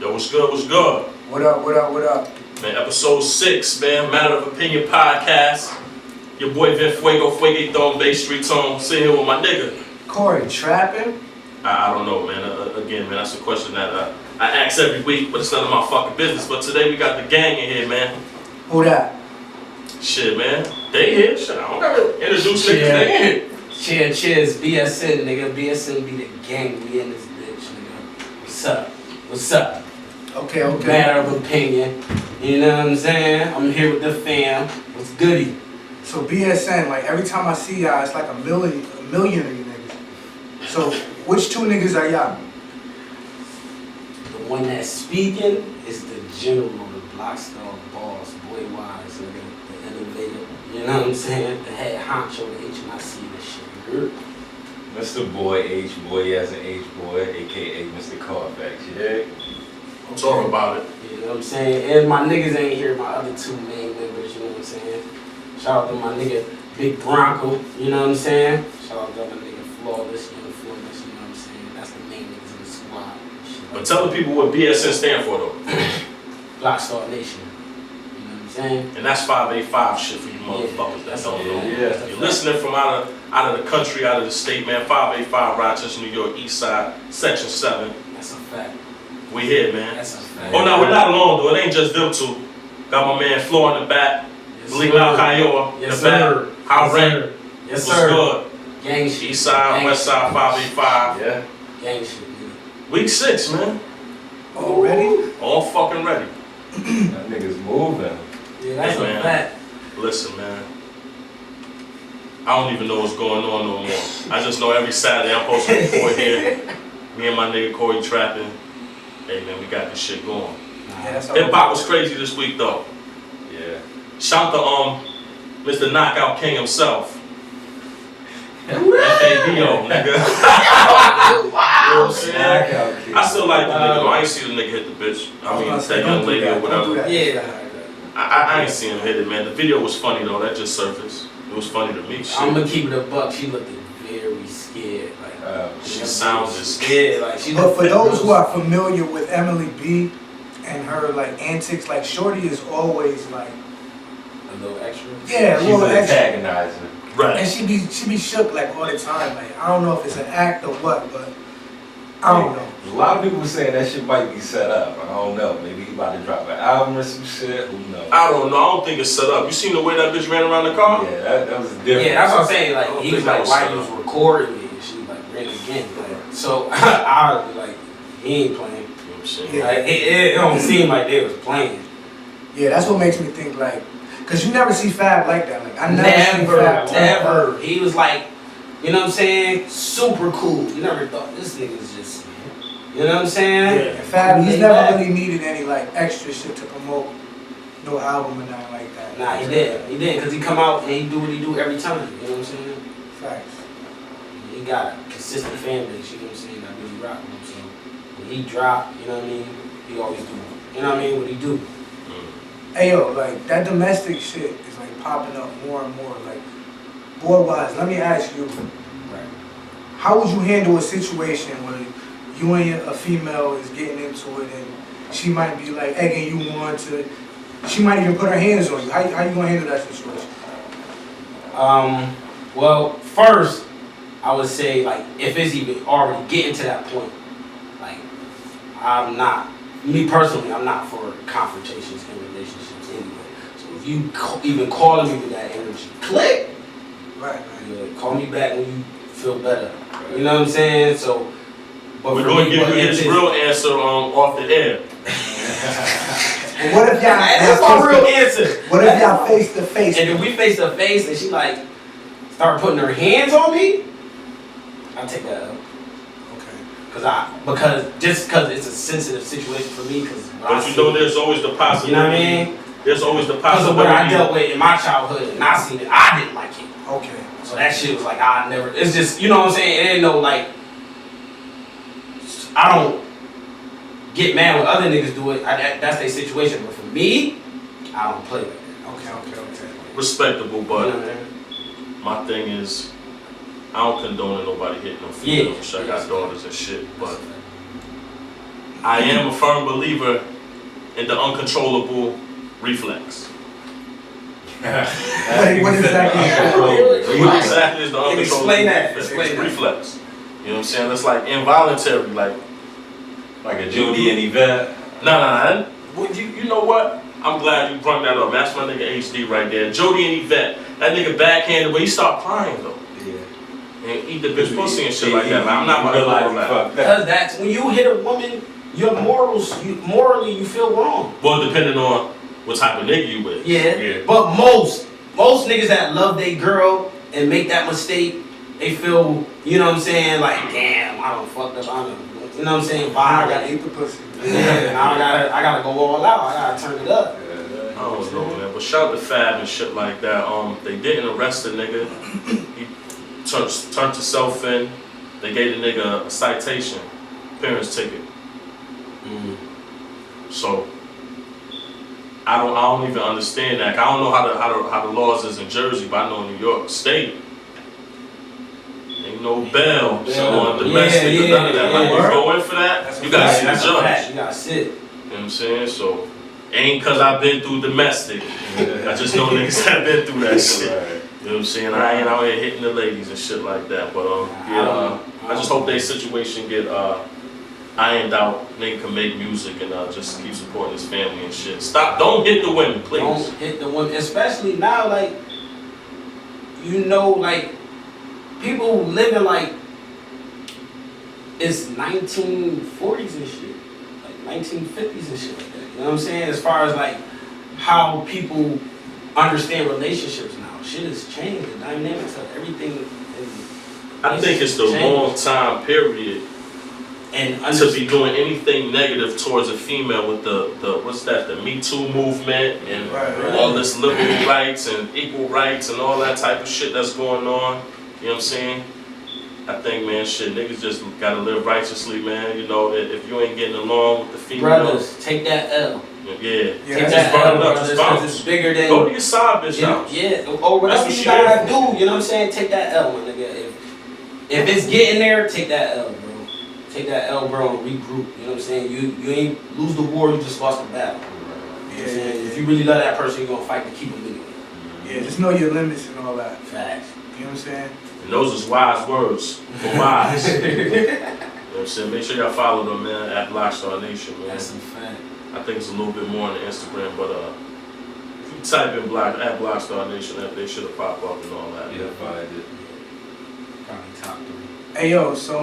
Yo, what's good, what's good? What up, what up, what up? Man, episode 6, man, Matter of Opinion podcast. Your boy Vinny Fuego, Fueguito, Bay Street Tone, sitting here with my nigga. CoryTrappin? I don't know, man. Again, man, that's a question that I ask every week, but it's none of my fucking business. But today we got the gang in here, man. Who that? Shit, man. They here. Shit, I don't gotta introduce niggas. They here. Cheers, BSN, nigga. BSN be the gang. We in this bitch, nigga. What's up? What's up? Okay. Matter of Opinion. You know what I'm saying? I'm here with the fam. What's goody? So BSN, like every time I see y'all, it's like a million of you niggas. So which two niggas are y'all? The one that's speaking is the general, the block star boss, boy wise, nigga. The innovator. You know what I'm saying? The head honcho, the HMIC, and shit. Mr. Boy, H-Boy, as an H-Boy, a.k.a. Mr. Carfax, you dig? I'm talking about it. You know what I'm saying? And my niggas ain't here, my other two main members, you know what I'm saying? Shout out to my nigga Big Bronco, you know what I'm saying? Shout out to my nigga Flawless, you know what I'm saying? That's the main niggas in the squad. But tell the people what BSN stand for, though. Block Star Nation, you know what I'm saying? And that's 585 shit for you motherfuckers that don't know. Yeah. You're listening from out of the country, out of the state, man. 585 Rochester, New York, East Side, Section 7. That's a fact. We here, man. That's a fact. Oh, no, we're not alone, though. It ain't just them two. Got my man Flo in the back. Malik Kayor in the back. How rank? Yes, What's sir. good? Gang shit. East Side, Gang West Side, 585. Yeah. Gang shit, nigga. Week 6, man. Already? All fucking ready. That nigga's moving. Yeah, that's Hey, man. a fact. Listen, man. I don't even know what's going on no more. I just know every Saturday I'm supposed to report here. Me and my nigga CoryTrappin. Hey, man, we got this shit going. Yeah, that's all. Hip hop was crazy this week, though. Yeah. Shout to Mr. Knockout King himself. Fabo, nigga. You know what I'm saying? I still like the nigga, though. I ain't see the nigga hit the bitch. I mean, that young lady or whatever. Yeah. I ain't seen him hit it, man. The video was funny, though. That just surfaced. It was funny to me. Shit. I'm gonna keep it a buck. She looked very scared. Like She sounded scared. Like she. But for those who are familiar with Emily B and her like antics, like Shorty is always like A little extra. yeah, a She's little an extra. antagonizer. right. And she be shook like all the time. Like I don't know if it's an act or what, but I don't know. A lot of people were saying that shit might be set up. I don't know. Maybe he about to drop an album or some shit. Who knows? I don't know. I don't think it's set up. You seen the way that bitch ran around the car? Yeah, that was different. Yeah, that's what I'm saying. I Like don't he think was that like, was why set you was up. recording me? And she like ran again. Like, so I was like, he ain't playing. You know what I'm saying? Yeah. Like, it don't seem like they was playing. Yeah, that's what makes me think like, cause you never see Fab like that. Like I never seen Fab. Never. He was like, you know what I'm saying? Super cool. You never thought this nigga's just, you know what I'm saying? Yeah, Fab, he's Laid never back. really needed any like extra shit to promote no album or nothing like that. Nah, he did. He did, because he come out and he do what he do every time. You know what I'm saying? Facts. He got a consistent fan base, you know what I'm saying? I really rock with him. So when he drop, you know what I mean? He always do. You know what I mean? What he do. Hey yo, like that domestic shit is like popping up more and more. Like, boy wise, let me ask you, Right. how would you handle a situation where you and a female is getting into it and she might be like egging you on to, she might even put her hands on you. How you gonna handle that situation? Well, first, I would say, like, if it's even already getting to that point, like, I'm not, me personally, I'm not for confrontations in relationships anyway. So if you even calling me with that energy, click, Right. call me back when you feel better. You know what I'm saying? So, but We're for going to me, give but you if his it's- real answer off the air. But what if y'all? That's my real answer. What if y'all face to face? And if we face to face and she like start putting her hands on me, I'll take that up. Okay. Because it's a sensitive situation for me. But you know there's always the possibility. You know what I mean? There's always the Because of what I possibility. dealt with in my childhood and I seen it, I didn't like it. Okay. So that shit was like I never. It's just, you know what I'm saying. It ain't no like. I don't get mad when other niggas do it. That's their situation. But for me, I don't play like that. Okay. Respectable, You know but what I mean? my thing is, I don't condone nobody hitting no females. Yeah. I got daughters and shit, but I am a firm believer in the uncontrollable reflex. What exactly? What exactly is the uncontrollable Explain that. reflex? Explain that. Reflex. You know what I'm saying? That's like involuntary, like Like a Judy and Yvette. nah. Well, you know what? I'm glad you brought that up. That's my nigga HD right there. Jody and Yvette. That nigga backhanded, but he start crying though. Yeah. And eat the bitch pussy and shit like that. Like, I'm not about to realize do that. fucked up. Because that's when you hit a woman, your morals, morally you feel wrong. Well, depending on what type of nigga you with. Yeah. But most niggas that love their girl and make that mistake, they feel, you know what I'm saying, like, damn, I done fucked up, I done, you know what I'm saying, I gotta violate. eat the pussy. Yeah, and I gotta go all out, I gotta turn it up. I don't know, man. But shout out to Fab and shit like that. They didn't arrest the nigga. He turned himself in. They gave the nigga a citation, parents ticket. So I don't even understand that. I don't know how the laws is in Jersey, but I know in New York State ain't no bail on domestic or none of that. Like, you go in for that, you gotta see the judge. You gotta sit. You know what I'm saying? So ain't cause I've been through domestic. I just know niggas that been through that shit. You know what I'm saying? I ain't out here hitting the ladies and shit like that. But I just hope their situation get ironed out. Nigga can make music and just keep supporting his family and shit. Stop! Don't hit the women, please. Don't hit the women, especially now. Like, you know, like people living like it's 1940s and shit, like 1950s and shit like that. You know what I'm saying? As far as like how people understand relationships now, shit has changed. The dynamics of everything. I think it's the wrong time period and to be doing anything negative towards a female with the what's that, the Me Too movement and all this liberal rights and equal rights and all that type of shit that's going on. You know what I'm saying? I think, man, shit, niggas just gotta live righteously, man. You know, if you ain't getting along with the female, brothers, take that L. Yeah, take just that burn L, it up, just bounce. it's bigger than. Go to your side bitch house. Yeah, or whatever That's you what gotta do. You know what I'm saying? Take that L, my nigga. If it's getting there, take that L, bro. Take that L, bro, and regroup. You know what I'm saying? You ain't lose the war, you just lost the battle. You know what I'm saying? If you really love that person, you're gonna fight to keep them with you. Yeah, just know your limits and all that. Facts. You know what I'm saying? And those is wise words for wise. You know what I'm saying? Make sure y'all follow them, man, at Blackstar Nation, man. That's a fact. I think it's a little bit more on the Instagram, but if you type in at Blackstar Nation, they should have popped up and all that. Yeah, probably did. Probably top 3. Hey yo, so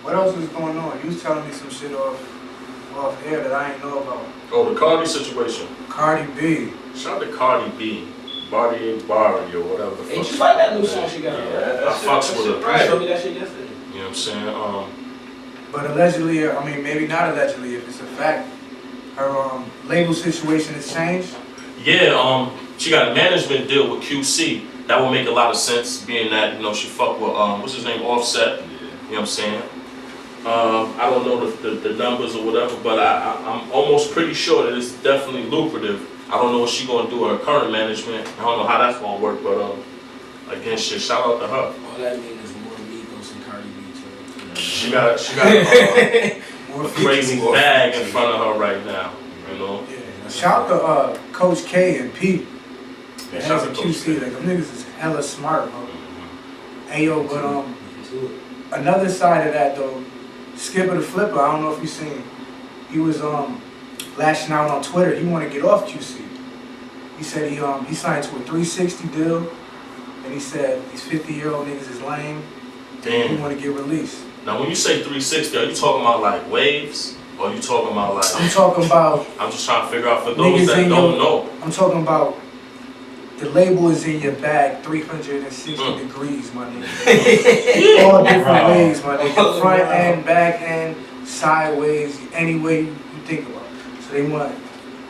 what else is going on? You was telling me some shit off air that I ain't know about. Oh, the Cardi situation. Cardi B. Shout out to Cardi B. Barty or whatever the fuck. Ain't you like that new song she got? Yeah, I fucks with her. You showed me that shit yesterday. You know what I'm saying? But allegedly, I mean, maybe not allegedly, if it's a fact, her label situation has changed. Yeah, she got a management deal with QC. That would make a lot of sense, being that, you know, she fucked with, what's his name, Offset. You know what I'm saying? I don't know the numbers or whatever, but I'm almost pretty sure that it's definitely lucrative. I don't know what she's gonna do with her current management. I don't know how that's gonna work, but again, shit, shout out to her. All that means is more Migos and Cardi B too. She got a crazy bag in front of her right now, you know? Yeah. Shout out to Coach K and Pete. Yeah, As shout a out to Coach QC, K. like them niggas is hella smart, bro. Hey yo, but another side of that though, Skipper the Flipper, I don't know if you seen, he was lashing out on Twitter. He want to get off QC. He said he signed to a 360 deal, and he said these 50-year-old niggas is lame. Damn. He want to get released. Now, when you say 360, are you talking about like waves, or are you talking about like? I'm talking about. I'm just trying to figure out for those Niggas that in don't your- know. I'm talking about. The label is in your bag 360 degrees, my nigga. All different ways, my nigga. Front end, back end, sideways, any way you think about it. So they want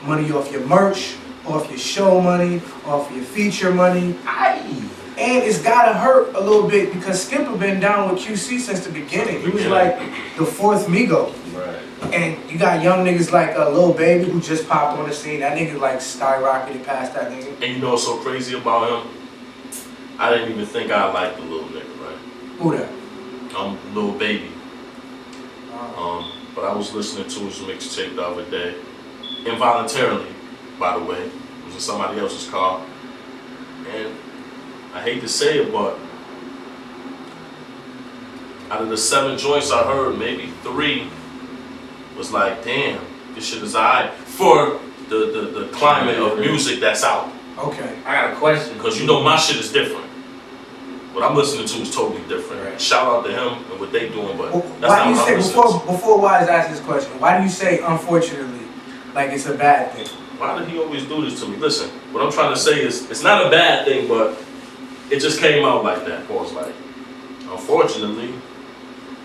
money off your merch, off your show money, off your feature money. And it's gotta hurt a little bit because Skipper been down with QC since the beginning. He was like the fourth Migo. Right. And you got young niggas like Lil Baby who just popped on the scene. That nigga like skyrocketed past that nigga. And you know what's so crazy about him? I didn't even think I liked the little nigga, right? Who that? Lil Baby. but I was listening to his mixtape the other day, involuntarily, by the way. It was in somebody else's car, and I hate to say it, but out of the 7 joints I heard, maybe 3 was like, damn, this shit is alright for the climate of music that's out. Okay. I got a question. Because you know my shit is different. What I'm listening to is totally different. Right. Shout out to him and what they doing, but Well, that's why do you not say what I'm listening before Wise asked this question? Why do you say unfortunately, like it's a bad thing? to. Why did he always do this to me? Listen, what I'm trying to say is, it's not a bad thing, but it just came out like that. Pause. Like, unfortunately,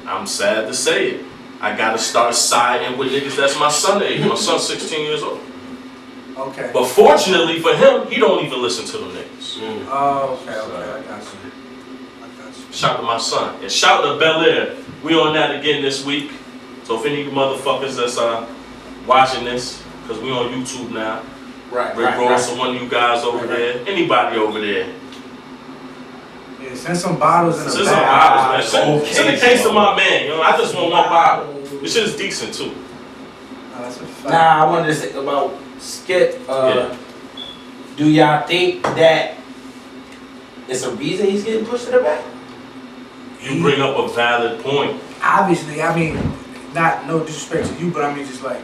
I'm sad to say it. I gotta start siding with niggas that's my son age. My son's 16 years old. Okay. But fortunately for him, he don't even listen to them niggas. Oh, okay, I got you. Shout to my son. And shout to Bel Air. We on that again this week. So if any of you motherfuckers that's watching this, because we on YouTube now, Right, Rick Ross or one of you guys over there, anybody over there. Yeah, send some bottles in Send the some bag. bottles, man. Send a case to my man. You know, I just want 1 bottle. This shit is decent too. No, that's a fact. Nah, I wanted to say about Skip. Yeah. Do y'all think that it's a reason he's getting pushed to the back? You bring up a valid point. Obviously, I mean, no disrespect to you, but I mean just like,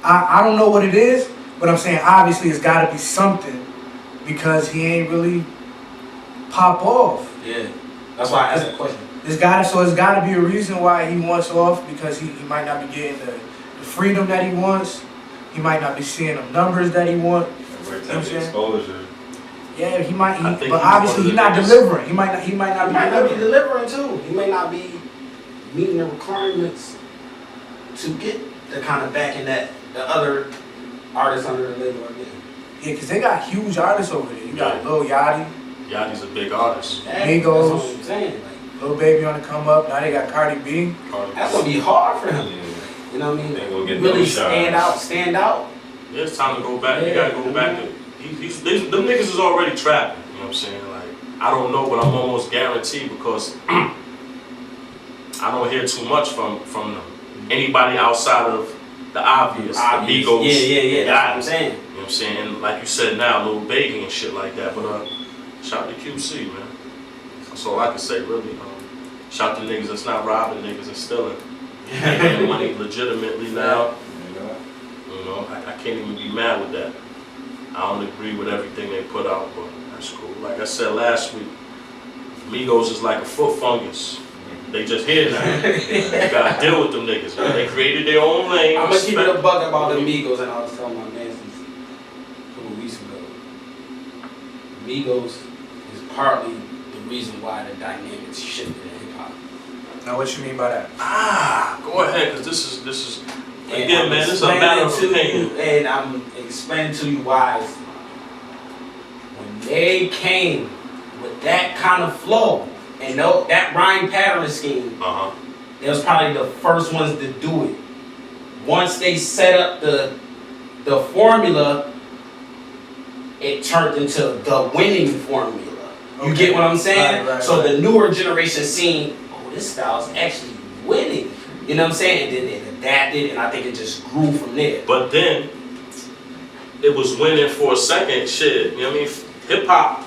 I don't know what it is, but I'm saying obviously it's got to be something because he ain't really pop off. Yeah. That's why I asked that question. It's got to be a reason why he wants off because he might not be getting the freedom that he wants. He might not be seeing the numbers that he wants. Every time the exposure. Yeah, he might. I think But he's obviously one he's of the not niggas. delivering. He might not He be might not be delivering. delivering too. He may not be meeting the requirements to get the kind of backing that the other artists under the label are getting. Yeah, because they got huge artists over there. You got Lil Yachty, Yachty's a big artist. That's what I'm saying. Like, Lil Baby on the come up. Now they got Cardi B. that's gonna be hard for him. You know what I mean? They gonna get Really those shots. stand out. Yeah, it's time to go back. You gotta go back. Them niggas is already trapping. You know what I'm saying? Like, I don't know, but I'm almost guaranteed because I don't hear too much from them. Anybody outside of the obvious, the Migos. Yeah. That's what I'm guys. saying. You know what I'm saying? And like you said now, Lil Baby and shit like that. But shout to QC, man. That's all I can say, really. Shout to niggas that's not robbing niggas and stealing. Getting money legitimately now. You know, I can't even be mad with that. I don't agree with everything they put out, but that's cool. Like I said last week, Migos is like a foot fungus. They just here now. You gotta deal with them niggas. Man. They created their own lane. I'm gonna keep it a buck about the Migos, and I was telling my man since a couple weeks ago. Migos is partly the reason why the dynamics shifted in hip hop. Now, what you mean by that? Go ahead, cause this is And again, man. This is a matter of opinion. And I'm explaining to you why. When they came with that kind of flow and that rhyme pattern scheme, they was probably the first ones to do it. Once they set up the formula, it turned into the winning formula. You get what I'm saying? Right, so the newer generation seen, oh, this style's actually winning. You know what I'm saying? And then it adapted, and I think it just grew from there. But then it was winning for a second. Shit, you know what I mean? Hip hop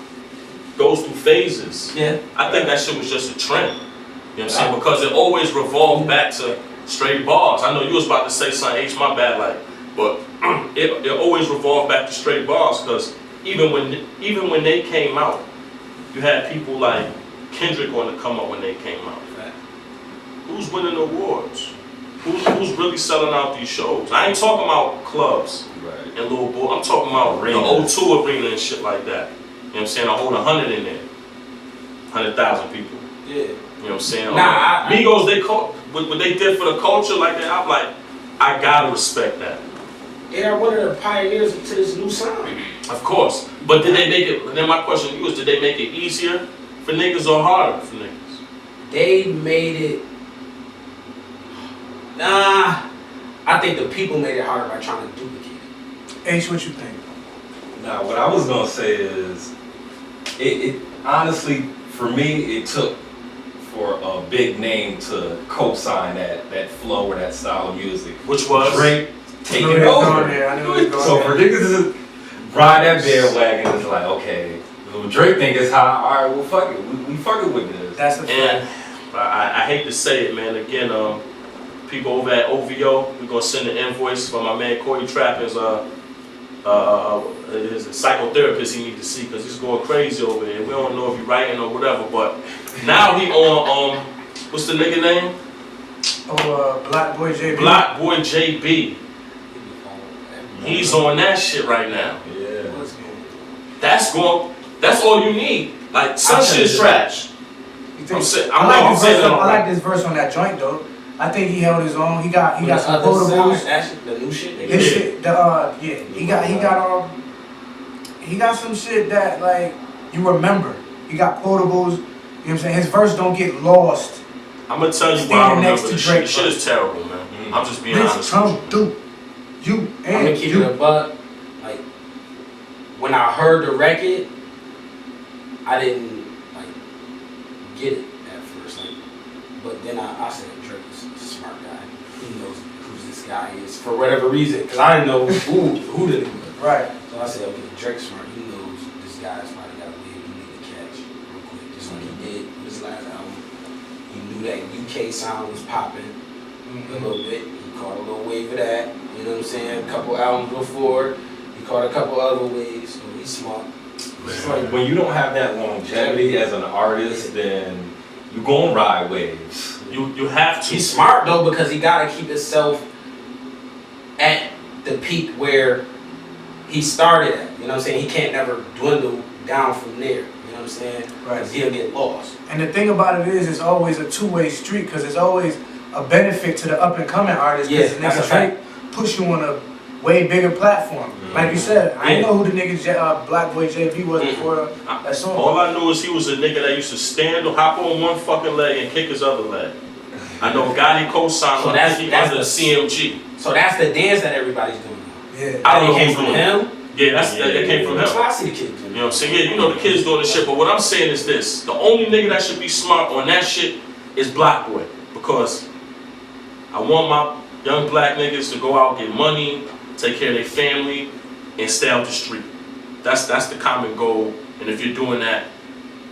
goes through phases. Yeah. I think that shit was just a trend. You know what I'm saying? Because it always revolved back to straight bars. I know you was about to say something, H, my bad, like, but it always revolved back to straight bars. Because even when they came out, you had people like Kendrick on the come up when they came out. Who's winning awards? Who's really selling out these shows? I ain't talking about clubs and little boy. I'm talking about the O2 arena and shit like that. You know what I'm saying? I hold 100 in there, 100,000 people. Yeah. You know what I'm saying? Migos, what they did for the culture like that, I'm like, I gotta respect that. They are one of the pioneers to this new sound. Of course. But did they make it, then my question to you is, did they make it easier for niggas or harder for niggas? They made it. I think the people made it harder by trying to duplicate it. H, what you think? Now, what I was gonna say is, it honestly, for me, it took for a big name to co-sign that flow or that style of music. Which was Drake taking I know over. there. I know it's So going for niggas to ride that bandwagon, it's like, okay, when Drake think it's hot, all right, well fuck it, we fucking with this. That's a And fact. I hate to say it, man. Again, people over at OVO, we're gonna send an invoice for my man CoryTrappin's his psychotherapist he need to see because he's going crazy over there. We don't know if he's writing or whatever, but now he on what's the nigga name? Black Boy JB. Black Boy JB. He's on that shit right now. Yeah. That's all you need. Like some shit is trash. I like this verse on that joint though. I think he held his own. He got some quotables. The new shit. His shit, he got some shit that like you remember. He got quotables. You know what I'm saying? His verse don't get lost. I'm gonna tell you why I remember this shit. This shit is terrible, man. I'm just being honest. Come through. You and I'm gonna keep it a buck. Like when I heard the record, I didn't like get it at first. Like, but then I said Drake is a smart guy. He knows who this guy is for whatever reason. Cause I didn't know who the nigga was. Right. So I said, okay, Drake's smart. He knows this guy's probably got a wave he need to catch real quick, just like he did with his last album. He knew that UK sound was popping a little bit. He caught a little wave of that. You know what I'm saying? A couple albums before, he caught a couple other waves. So he's smart. It's like when you don't have that longevity as an artist, then you gonna ride waves. You have to. He's smart though because he gotta keep himself at the peak where he started at. You know what I'm saying? He can't never dwindle down from there. You know what I'm saying? Right. Because he'll get lost. And the thing about it is, it's always a two-way street because it's always a benefit to the up-and-coming artist. Yeah, because that's a Drake push you on a way bigger platform. Like you said, I didn't know who the nigga Black Boy JB was before that song. All I knew is he was a nigga that used to stand or hop on one fucking leg and kick his other leg. I know Gotti co-signed So on that's under the CMG. So that's the dance that everybody's doing. Yeah. I don't know It came who's from doing it. him. Yeah, that came from him. That's why I see the kid. You know what I'm saying? Yeah, you know the kids doing this shit, but what I'm saying is this. The only nigga that should be smart on that shit is Black Boy. Because I want my young black niggas to go out, get money, take care of their family, and stay out the street. That's the common goal. And if you're doing that,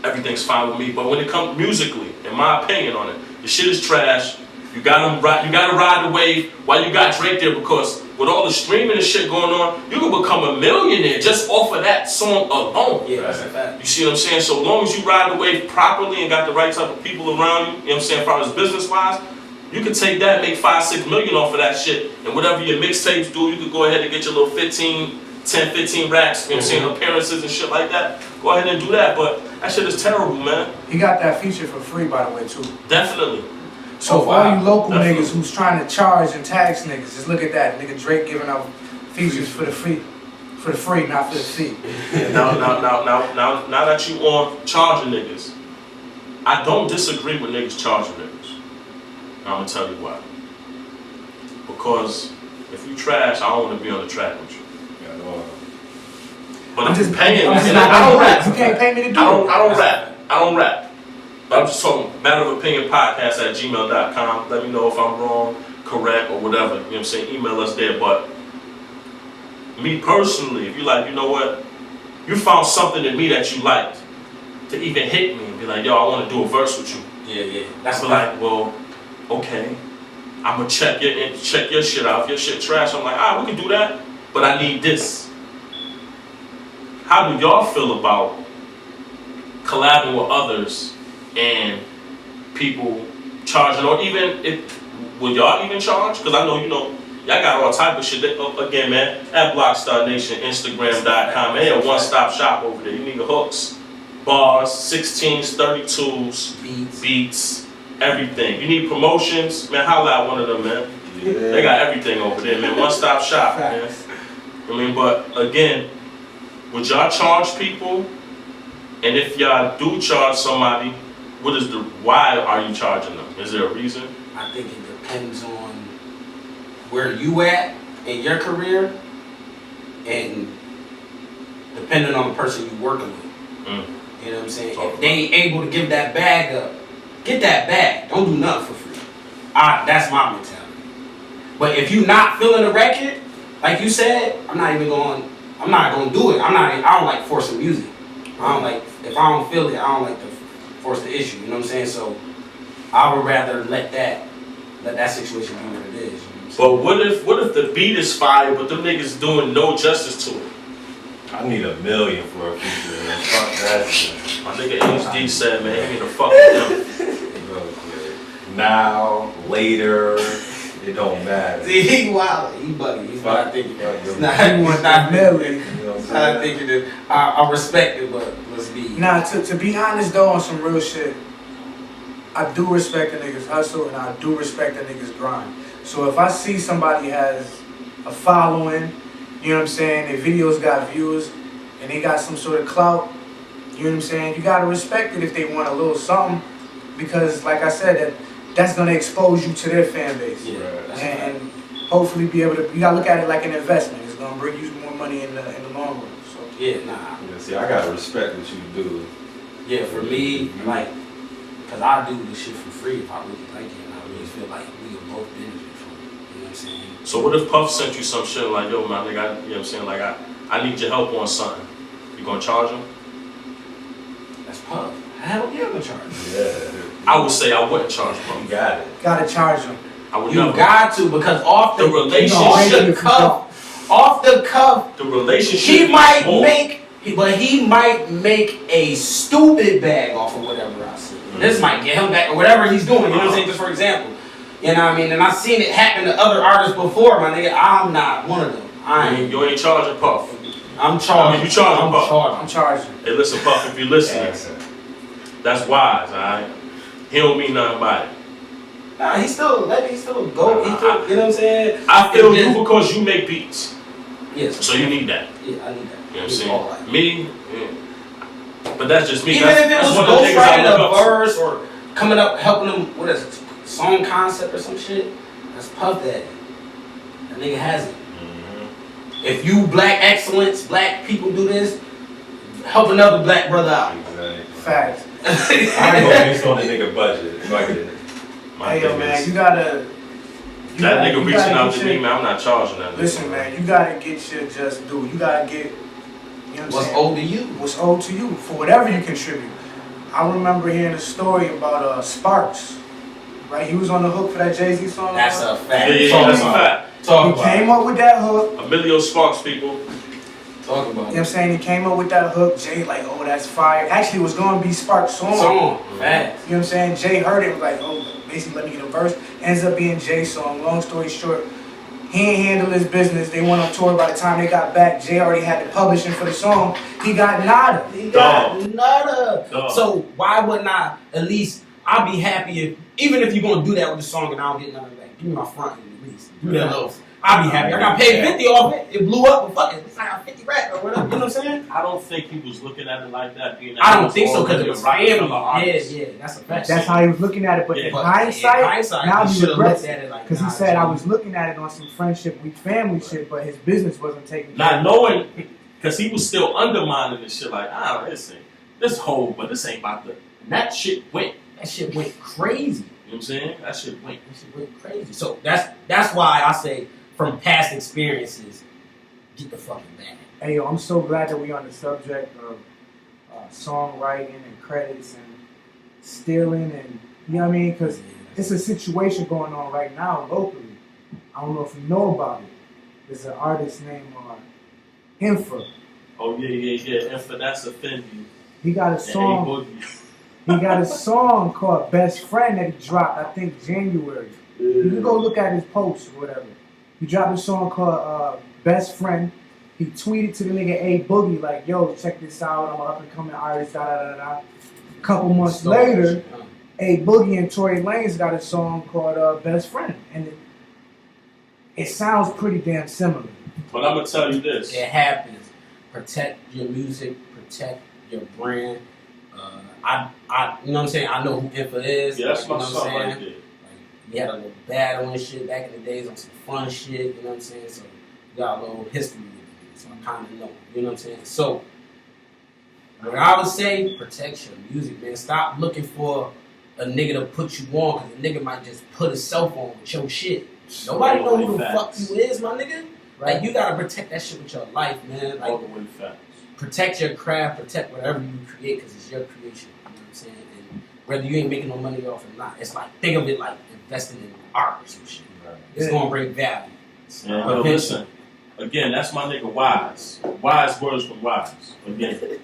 everything's fine with me. But when it comes musically, in my opinion on it, the shit is trash. You gotta ride the wave while you got Drake there because with all the streaming and shit going on, you can become a millionaire just off of that song alone. Yeah, that's a fact. You see what I'm saying? So long as you ride the wave properly and got the right type of people around you, you know what I'm saying, as far as business-wise, you can take that and make 5-6 million off of that shit. And whatever your mixtapes do, you can go ahead and get your little 10, 15 racks, you know what I'm saying, appearances and shit like that. Go ahead and do that, but that shit is terrible, man. He got that feature for free, by the way, too. Definitely. So for all you local Definitely. niggas who's trying to charge and tax niggas, just look at that. Nigga Drake giving out features for the free. For the free, not for the fee. Now that you on charging niggas, I don't disagree with niggas charging niggas. I'm gonna tell you why. Because if you trash, I don't want to be on the track with you. But I'm just paying. I don't rap. You can't pay me to do it. I don't rap. But I'm just talking matter of opinion podcast at gmail.com. Let me know if I'm wrong, correct, or whatever. You know what I'm saying? Email us there. But me personally, if you like, you know what? You found something in me that you liked to even hit me and be like, yo, I want to do a verse with you. Yeah. That's like, well, okay. I'm gonna check your shit out. If your shit trash, I'm like, we can do that. But I need this. How do y'all feel about collabing with others and people charging, or even will y'all even charge? Because I know y'all got all type of shit. Again, man, at Blockstar Nation, Instagram.com, man, a one-stop shop over there. You need the hooks, bars, 16s, 32s, beats, everything. You need promotions, man. Holla at one of them, man. Yeah. They got everything over there, man. One-stop shop, man. I mean, but again, would y'all charge people? And if y'all do charge somebody, why are you charging them? Is there a reason? I think it depends on where you at in your career and depending on the person you working with. You know what I'm saying? If they ain't able to give that bag up get that bag. Don't do nothing for free. That's my mentality. But if you not feeling the record, like you said, I'm not gonna do it. I don't like forcing music. I don't like, if I don't feel it, I don't like to force the issue. You know what I'm saying? So I would rather let that situation be what it is. You know what I'm saying? But what if the beat is fire, but them niggas doing no justice to it? I need $1 million for a feature, man. Fuck that shit. My nigga HD said, man, he need to fuck with them. Okay. Now, later, it don't matter. See, he wild. He bugging. He's not thinking that. He's not Million. You know what I'm not saying? thinking that. I respect it, but let's be. Nah, to be honest though, on some real shit, I do respect the niggas hustle and I do respect the niggas grind. So if I see somebody has a following, you know what I'm saying, their videos got views and they got some sort of clout, you know what I'm saying, you gotta respect it if they want a little something, because like I said, that's gonna expose you to their fan base. Yeah, and hopefully be able to, you gotta look at it like an investment. It's gonna bring you more money in the long run. So yeah, nah. Yeah, see, I gotta respect what you do. Yeah, for me, like, cause I do this shit for free if I really like it, and I really feel like we can both benefit from it. You know what I'm saying? So what if Puff sent you some shit like, yo, man, nigga, you know what I'm saying, like, I need your help on something. You gonna charge him? That's Puff. Hell yeah, I'm gonna charge. Yeah. I would say I wouldn't charge You Puff. got it. gotta charge them. I would You never. got to, because off the The relationship- off the cuff, The relationship he is might more. he might make a stupid bag off of whatever I see. This might get him back or whatever he's doing. You know what I'm saying? Just for example, you know what I mean. And I've seen it happen to other artists before, my nigga. I'm not one of them. You ain't charging Puff. I'm charging. I mean, you charging I'm Puff. charging. I'm charging. Hey, listen, Puff, if you're listening, that's wise, alright? He don't mean nothing by it. Nah, he's still go. He still, you know what I'm saying? I feel you because you make beats. Yes. So you need that. Yeah, I need that. You know what I'm He's saying? all right. Me, yeah. But that's just me. Even that's, if it that's was one of the niggas I ghostwriting look a up to. verse or coming up helping them with a song concept or some shit, that's Puff Daddy. That nigga has it. If you black excellence, black people do this, help another black brother out. Exactly. Facts. I ain't gonna based on the nigga budget. Like it. My Hey yo thing man, is, you gotta. that nigga reaching out to get me, your- man, I'm not charging that nigga. Listen man, you gotta get your just due. You gotta get, you know what I'm What's saying? owed to you? What's owed to you for whatever you contribute. I remember hearing a story about Sparks. Right, he was on the hook for that Jay-Z song. That's a fact. Yeah, Talk that's a about fact. it. Talk He about came it. up with that hook. Emilio Sparks, people. Talk about You know what it. I'm saying? He came up with that hook. Jay like, oh, that's fire. Actually, it was going to be Sparks' song. Song. Facts. You know what I'm saying? Jay heard it, was like, oh, basically let me get a verse. Ends up being Jay's song. Long story short, he ain't handle his business. They went on tour. By the time they got back, Jay already had the publishing for the song. He got nada. He got Dog. nada. Dog. So why wouldn't I at least, I'll be happy if, even if you're going to do that with the song and I don't get nothing back, give me my front end at least. Give me that little. I'll be happy. I got paid 50 off it. It blew up, but fuck it. It's like I got 50 racks or whatever. You know what I'm saying? I don't think he was looking at it like that. Being I don't think so because it was right family. from the artist. Yeah, that's a fact. That's how he was looking at it. But Yeah, in But hindsight, now he should have regrets looked it. at it like Because he nah, said, I G. was looking at it on some friendship, weak family shit, but his business wasn't taken care Not of. knowing, because he was still undermining this shit like, this whole, but this ain't about the, and that shit went. That shit went crazy. You know what I'm saying? That shit went. That shit went crazy. So that's why I say from past experiences, get the fucking bag. Hey, yo, I'm so glad that we on the subject of songwriting and credits and stealing and, you know what I mean? Because it's a situation going on right now locally. I don't know if you know about it. There's an artist named Infra. Oh, yeah. And for that's offending. He got a And song. A-Boogie. He got a song called Best Friend that he dropped, I think, January. You can go look at his post or whatever. He dropped a song called Best Friend. He tweeted to the nigga A-Boogie like, yo, check this out. I'm an up-and-coming artist, da-da-da-da. A couple months later, A-Boogie and Tory Lanez got a song called Best Friend. And it sounds pretty damn similar. But I'm going to tell you this. It happens. Protect your music. Protect your brand. You know what I'm saying? I know who Info is. Yeah, that's you my know what song I'm right saying? there. Like, we had a little battle and shit back in the days on some fun shit. You know what I'm saying? So we got a little history with it. So I kind of know. You know what I'm saying? So what I would say, protect your music, man. Stop looking for a nigga to put you on, because a nigga might just put himself on with your shit. Nobody know who the fuck you is, my nigga. Right. Like, you gotta protect that shit with your life, man. Like, all the way facts. protect your craft, protect whatever you create, because it's your creation. You know what I'm saying? And whether you ain't making no money off it or not, it's like, think of it like investing in art or some shit. It's gonna bring value. Yeah, but listen, again, that's my nigga Wise. Wise words from Wise. Again.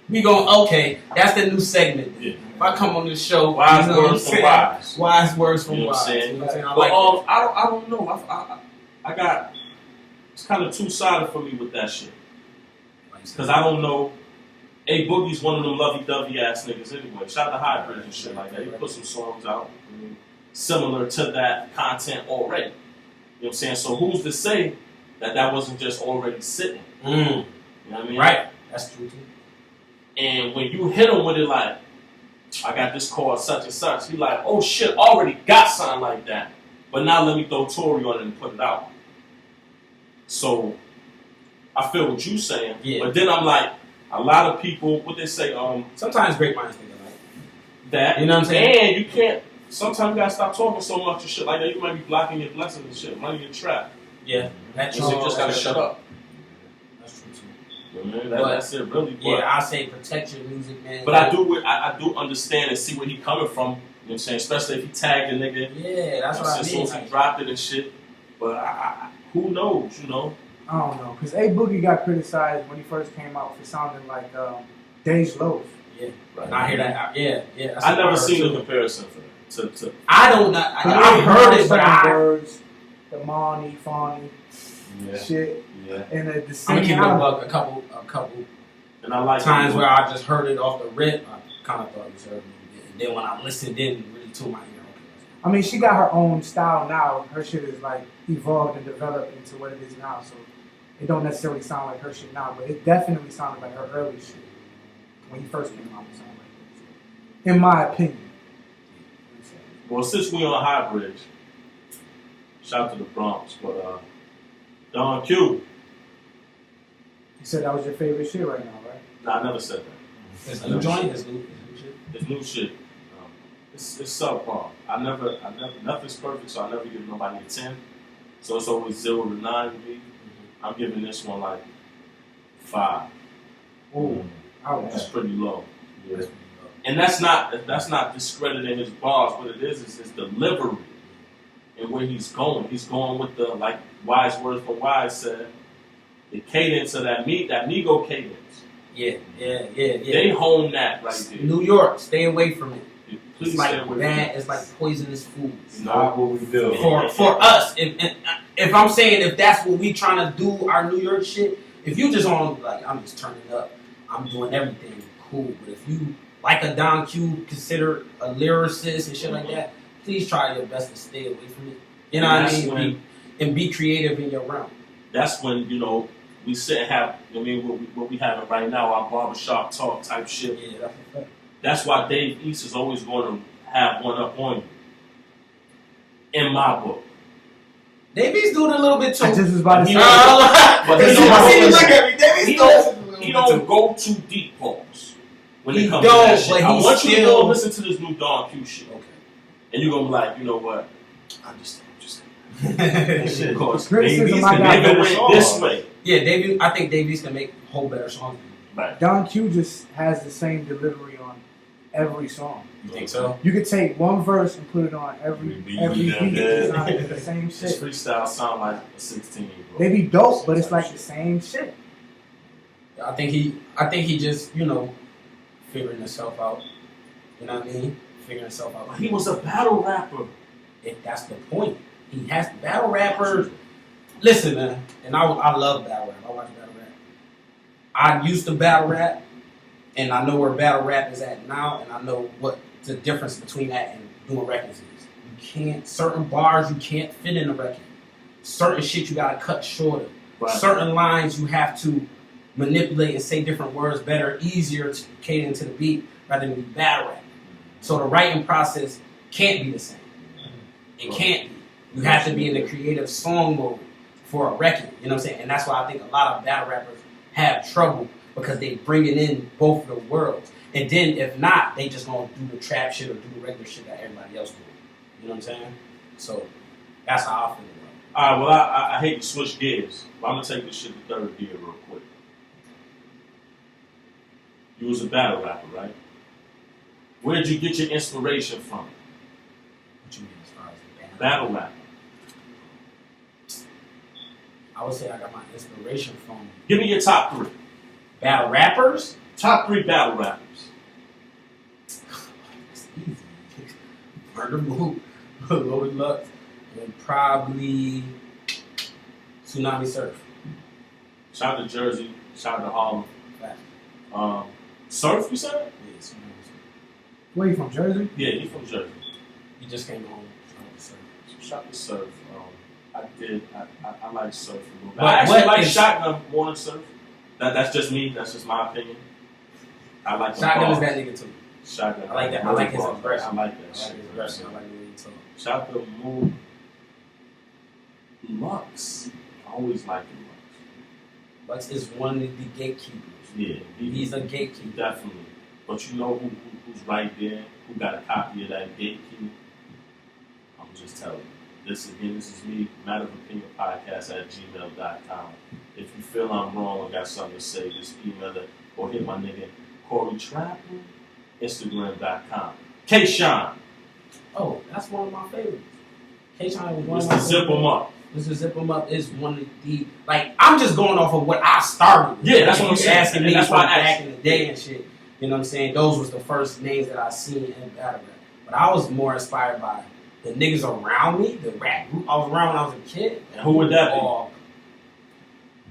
We gon' okay, that's the new segment. Yeah. If I come on this show, Wise you know words from Wise. Wise words from You know what Wise. I'm saying? You know what I'm saying? I But like that. I don't know. I got, it's kind of two-sided for me with that shit. Because I don't know. A Boogie's one of them lovey-dovey ass niggas anyway. Shout out to Hybrid and shit like that. He put some songs out similar to that content already. You know what I'm saying? So who's to say that wasn't just already sitting? You know what I mean? Right. That's true too. And when you hit him with it like, I got this call such and such, he like, oh shit, already got something like that. But now let me throw Tory on it and put it out. So I feel what you saying. Yeah. But then I'm like, a lot of people, what they say, Sometimes great minds think alike. that. You know what I'm saying? And you can't, sometimes you gotta stop talking so much and shit like that. You might be blocking your blessings and shit, money in trap. Yeah. That's So you just gotta shut up. That's true too. You know what I mean? That's it, really. But, Yeah, I say protect your music, man. but I do understand and see where he coming from. You know what I'm saying? Especially if he tagged a nigga. Yeah, that's what I As mean. soon as he dropped it and shit. But who knows, you know? I don't know, because A Boogie got criticized when he first came out for sounding like Dej Loaf. Yeah, and I hear that. Yeah. That's I what never heard, seen too. a comparison for that. To I don't know. I heard it, but certain words, the Money, Fawny, yeah, shit, yeah. and the I'm gonna same keep it a album. buck. A couple And I like times it. where I just heard it off the rip, I kind of thought it was her. And then when I listened in, really to my ear, okay. I mean, she got her own style now. Her shit is like evolved and developed into what it is now. So it don't necessarily sound like her shit now, but it definitely sounded like her early shit when he first came out. It sounded like that. In my opinion. Well, since we on High Bridge, shout out to the Bronx, but Don Q. You said that was your favorite shit right now, right? Nah, I never said that. It's new joint, it's new shit. It's new shit. It's subpar. Nothing's perfect, so I never give nobody a 10. So it's always 0 to 9 with me. I'm giving this one like 5. Ooh, That's pretty low. Yeah. And that's not discrediting his bars. What it is his delivery and where he's going. He's going with the, like Wise Words from Wise said, the cadence of that Migo cadence. Yeah. They hone that right there. New York, stay away from it. Please It's like stay away bad. from it. It's like poisonous food. Not what we do. For us, if I'm saying if that's what we trying to do, our New York shit. If you just on like I'm just turning up, I'm doing everything cool. But if you like a Don Q, consider a lyricist and shit like that, please try your best to stay away from it. You know what I mean? And be creative in your realm. That's when, you know, we sit and have, what we having right now, our barbershop talk type shit. Yeah, that's a fact. That's why Dave East is always going to have one up on you. In my book. Davies doing a little bit too. I just was about to say. But I see you look at me. Davies he don't go too deep, folks. When He it comes to don't, that shit. but I he want you to still- go listen to this new Don Q shit. Okay. And you're going to be like, you know what? I understand what you're saying. Of course, Criticism, Davies I got can better went songs. this way. Yeah, Davies. I think Davies can make whole better songs. Right. Don Q just has the same delivery on every song. You think so? You could take one verse and put it on every beat. It's not the same His shit. freestyle sound like a 16-year-old. They be dope, but it's like the same shit. I think he just figuring himself out. You know what I mean? Figuring himself out. He was a battle rapper. That's the point. He has battle rappers. Listen, man, and I love battle rap. I watch battle rap. I used to battle rap, and I know where battle rap is at now, and I know what the difference between that and doing records is. You can't, certain bars you can't fit in a record. Certain shit you gotta cut shorter. Right. Certain lines you have to manipulate and say different words better, easier to cater into the beat rather than be battle rap. So the writing process can't be the same. It can't be. You have to be in the creative song mode for a record. You know what I'm saying? And that's why I think a lot of battle rappers have trouble because they bringing in both of the worlds. And then if not, they just gonna do the trap shit or do the regular shit that everybody else doing. You know what I'm saying? So that's how I feel about it. All right, well, I hate to switch gears, but I'm going to take this shit to third gear real quick. You was a battle rapper, right? Where'd you get your inspiration from? What you mean as far as Battle rapper. I would say I got my inspiration from Give me your top 3. battle rappers. Top 3 battle rappers. It's easy. Murder Mook, Loaded Lux, and probably Tsunami Surf. Shout out to Jersey. Shout out to Harlem. Fact. Surf, you said? Yeah, Tsunami Surf. Where you from, Jersey? Yeah, he from Jersey. He just came home. Surf. Shout out to Surf. I like Surf a little bit. But I actually what like is- Shotgun more than Surf. That's just me. That's just my opinion. I like the Shotgun is bars. that nigga too. Shotgun. I like that. I like his Bars. aggression. I like I that like shit. his aggression. I like the way he talk. Shout out to Moon Lux. I always liked him. Lux is one of the gatekeepers. Yeah, He's a gatekeeper. definitely. But you know who's right there? Who got a copy of that gatekeeper? I'm just telling you. This is me, Matter of Opinion Podcast at gmail.com. If you feel I'm wrong or got something to say, just email it or hit my nigga CoryTrappin, Instagram.com. K-Shine. Oh, that's one of my favorites. K-Shine was one of my Mr. Zip 'em up. Mr. Zip 'em Up is one of the, like, I'm just going off of what I started with. Yeah, that's what I'm You saying. asking And me that's from why I back asked. in the day and shit. You know what I'm saying? Those was the first names that I seen in battle rap. But I was more inspired by the niggas around me, the rap group I was around when I was a kid. And who would that be?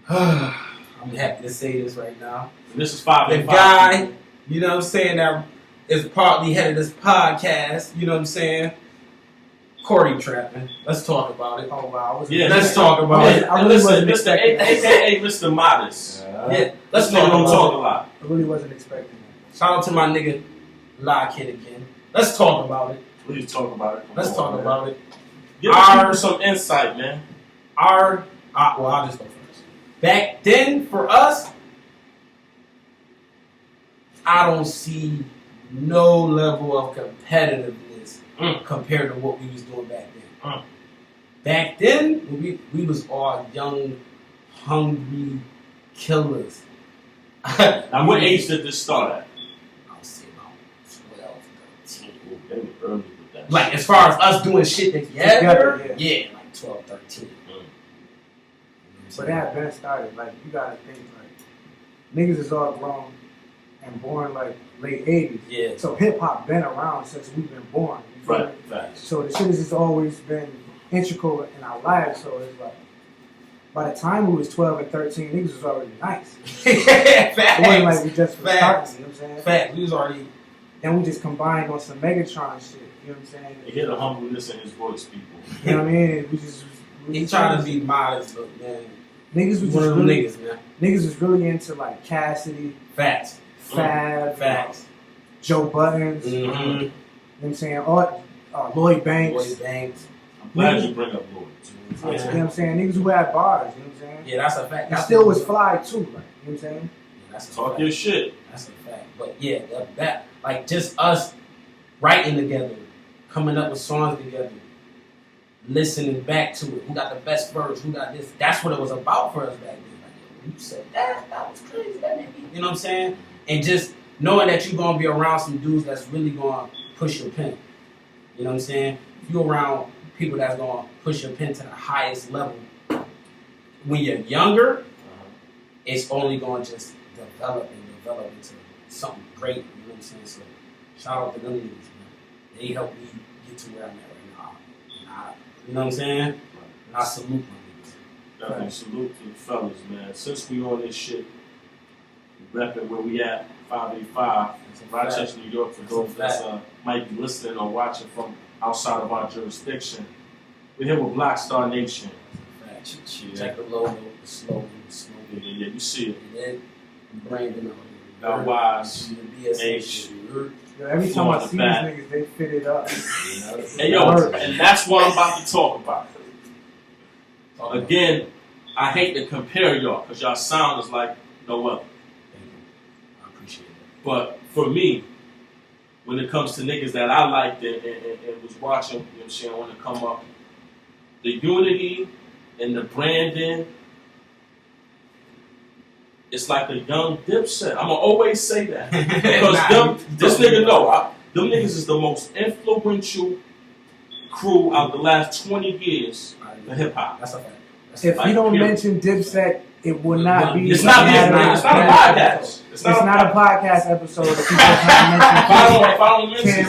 I'm happy to say this right now. And this is 5 The and 5. guy, you know what I'm saying, that is partly head of this podcast, you know what I'm saying? CoryTrappin. Let's talk about it. Oh wow, I was Yeah, Let's talk about it. I really listen, wasn't Mr. expecting that. AKA Mr. Modest. Yeah, let's This nigga talk don't about talk it. a lot. I really wasn't expecting that. Shout out to my nigga La Kid again. Let's talk about it. Please talk about it. Come Let's on, talk man. about it. Give the people some insight, man. Well, I'll just go first. Back then, for us, I don't see no level of competitiveness compared to what we was doing back then. Back then, when we was all young, hungry killers. Now, what age did this start at? I would say about 12, 13. Ooh, they were early with that. Like, as far as us doing shit together, yeah, like 12, 13. But that been started. Like you gotta think like niggas is all grown and born like late 80s. Yeah. So hip hop been around since we've been born. You feel me? Right, facts. So the shit has just always been integral in our lives. So it's like by the time we was 12 and 13, niggas was already nice. It wasn't like we just was starting, you know what I'm saying? Fact, we was already. Then we just combined on some Megatron shit, you know what I'm saying? You hear the humbleness in his voice, people. You know what I mean? He trying to be modest, but man, Niggas was one just of them really, niggas, man. niggas was really into like Cassidy, Facts. Fab, Facts. Joe Buttons, you know Mm-hmm. what I'm saying? All, Lloyd Banks. Lloyd Banks. I'm glad you bring up Lloyd. You know what I'm saying? Niggas who had bars, you know what I'm saying? Yeah, that's a fact. And That's still a- was fly too, like, you know what I'm saying? Yeah, that's a Talk fact. your shit. That's a fact. But yeah, that like just us writing together, coming up with songs together, listening back to it. Who got the best verse? Who got this? That's what it was about for us back then. Like, you said that was crazy. That made me, you know what I'm saying? And just knowing that you're gonna be around some dudes that's really gonna push your pen. You know what I'm saying? If you're around people that's gonna push your pen to the highest level, when you're younger, it's only gonna just develop into something great. You know what I'm saying? So shout out to them niggas, man. They helped me get to where I'm at right now. You know what I'm saying? And I salute my niggas. Definitely salute to the fellas, man. Since we on this shit, we repping where we at, 585, Rochester, New York, for those that might be listening or watching from outside of our jurisdiction. We're here with Black Star Nation. Check the logo, the slogan, Yeah, you see it. And then Brandon Got Wise, the BS H. Yo, every time Floor I in the see back. these niggas, they fit it up. Hey yo, and that's what I'm about to talk about. Again, I hate to compare y'all because y'all sound is like no other. I appreciate it. But for me, when it comes to niggas that I liked and was watching, you know what I'm saying, want to come up, the unity and the branding, it's like a young Dipset. I'm gonna always say that because this nigga them niggas is the most influential crew out the last 20 years in hip hop. That's a fact. If you don't mention Dipset, it will not be. It's not a podcast. It's not a podcast episode. If you just not if I don't mention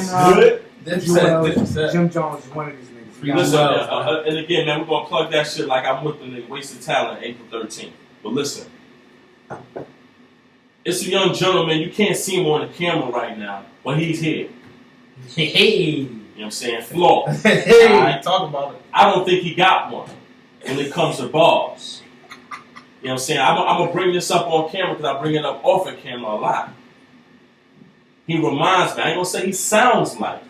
Cameron, Jim Jones is one of these niggas. Listen, and again, man, we're gonna plug that shit like I'm with the nigga. Wasted Talent, April 13th. But listen, it's a young gentleman. You can't see him on the camera right now, but he's here. Hey, you know what I'm saying? Flaw. Hey, talk about it. I don't think he got one when it comes to bars. You know what I'm saying? I'm gonna bring this up on camera because I bring it up off of camera a lot. He reminds me. I ain't gonna say he sounds like.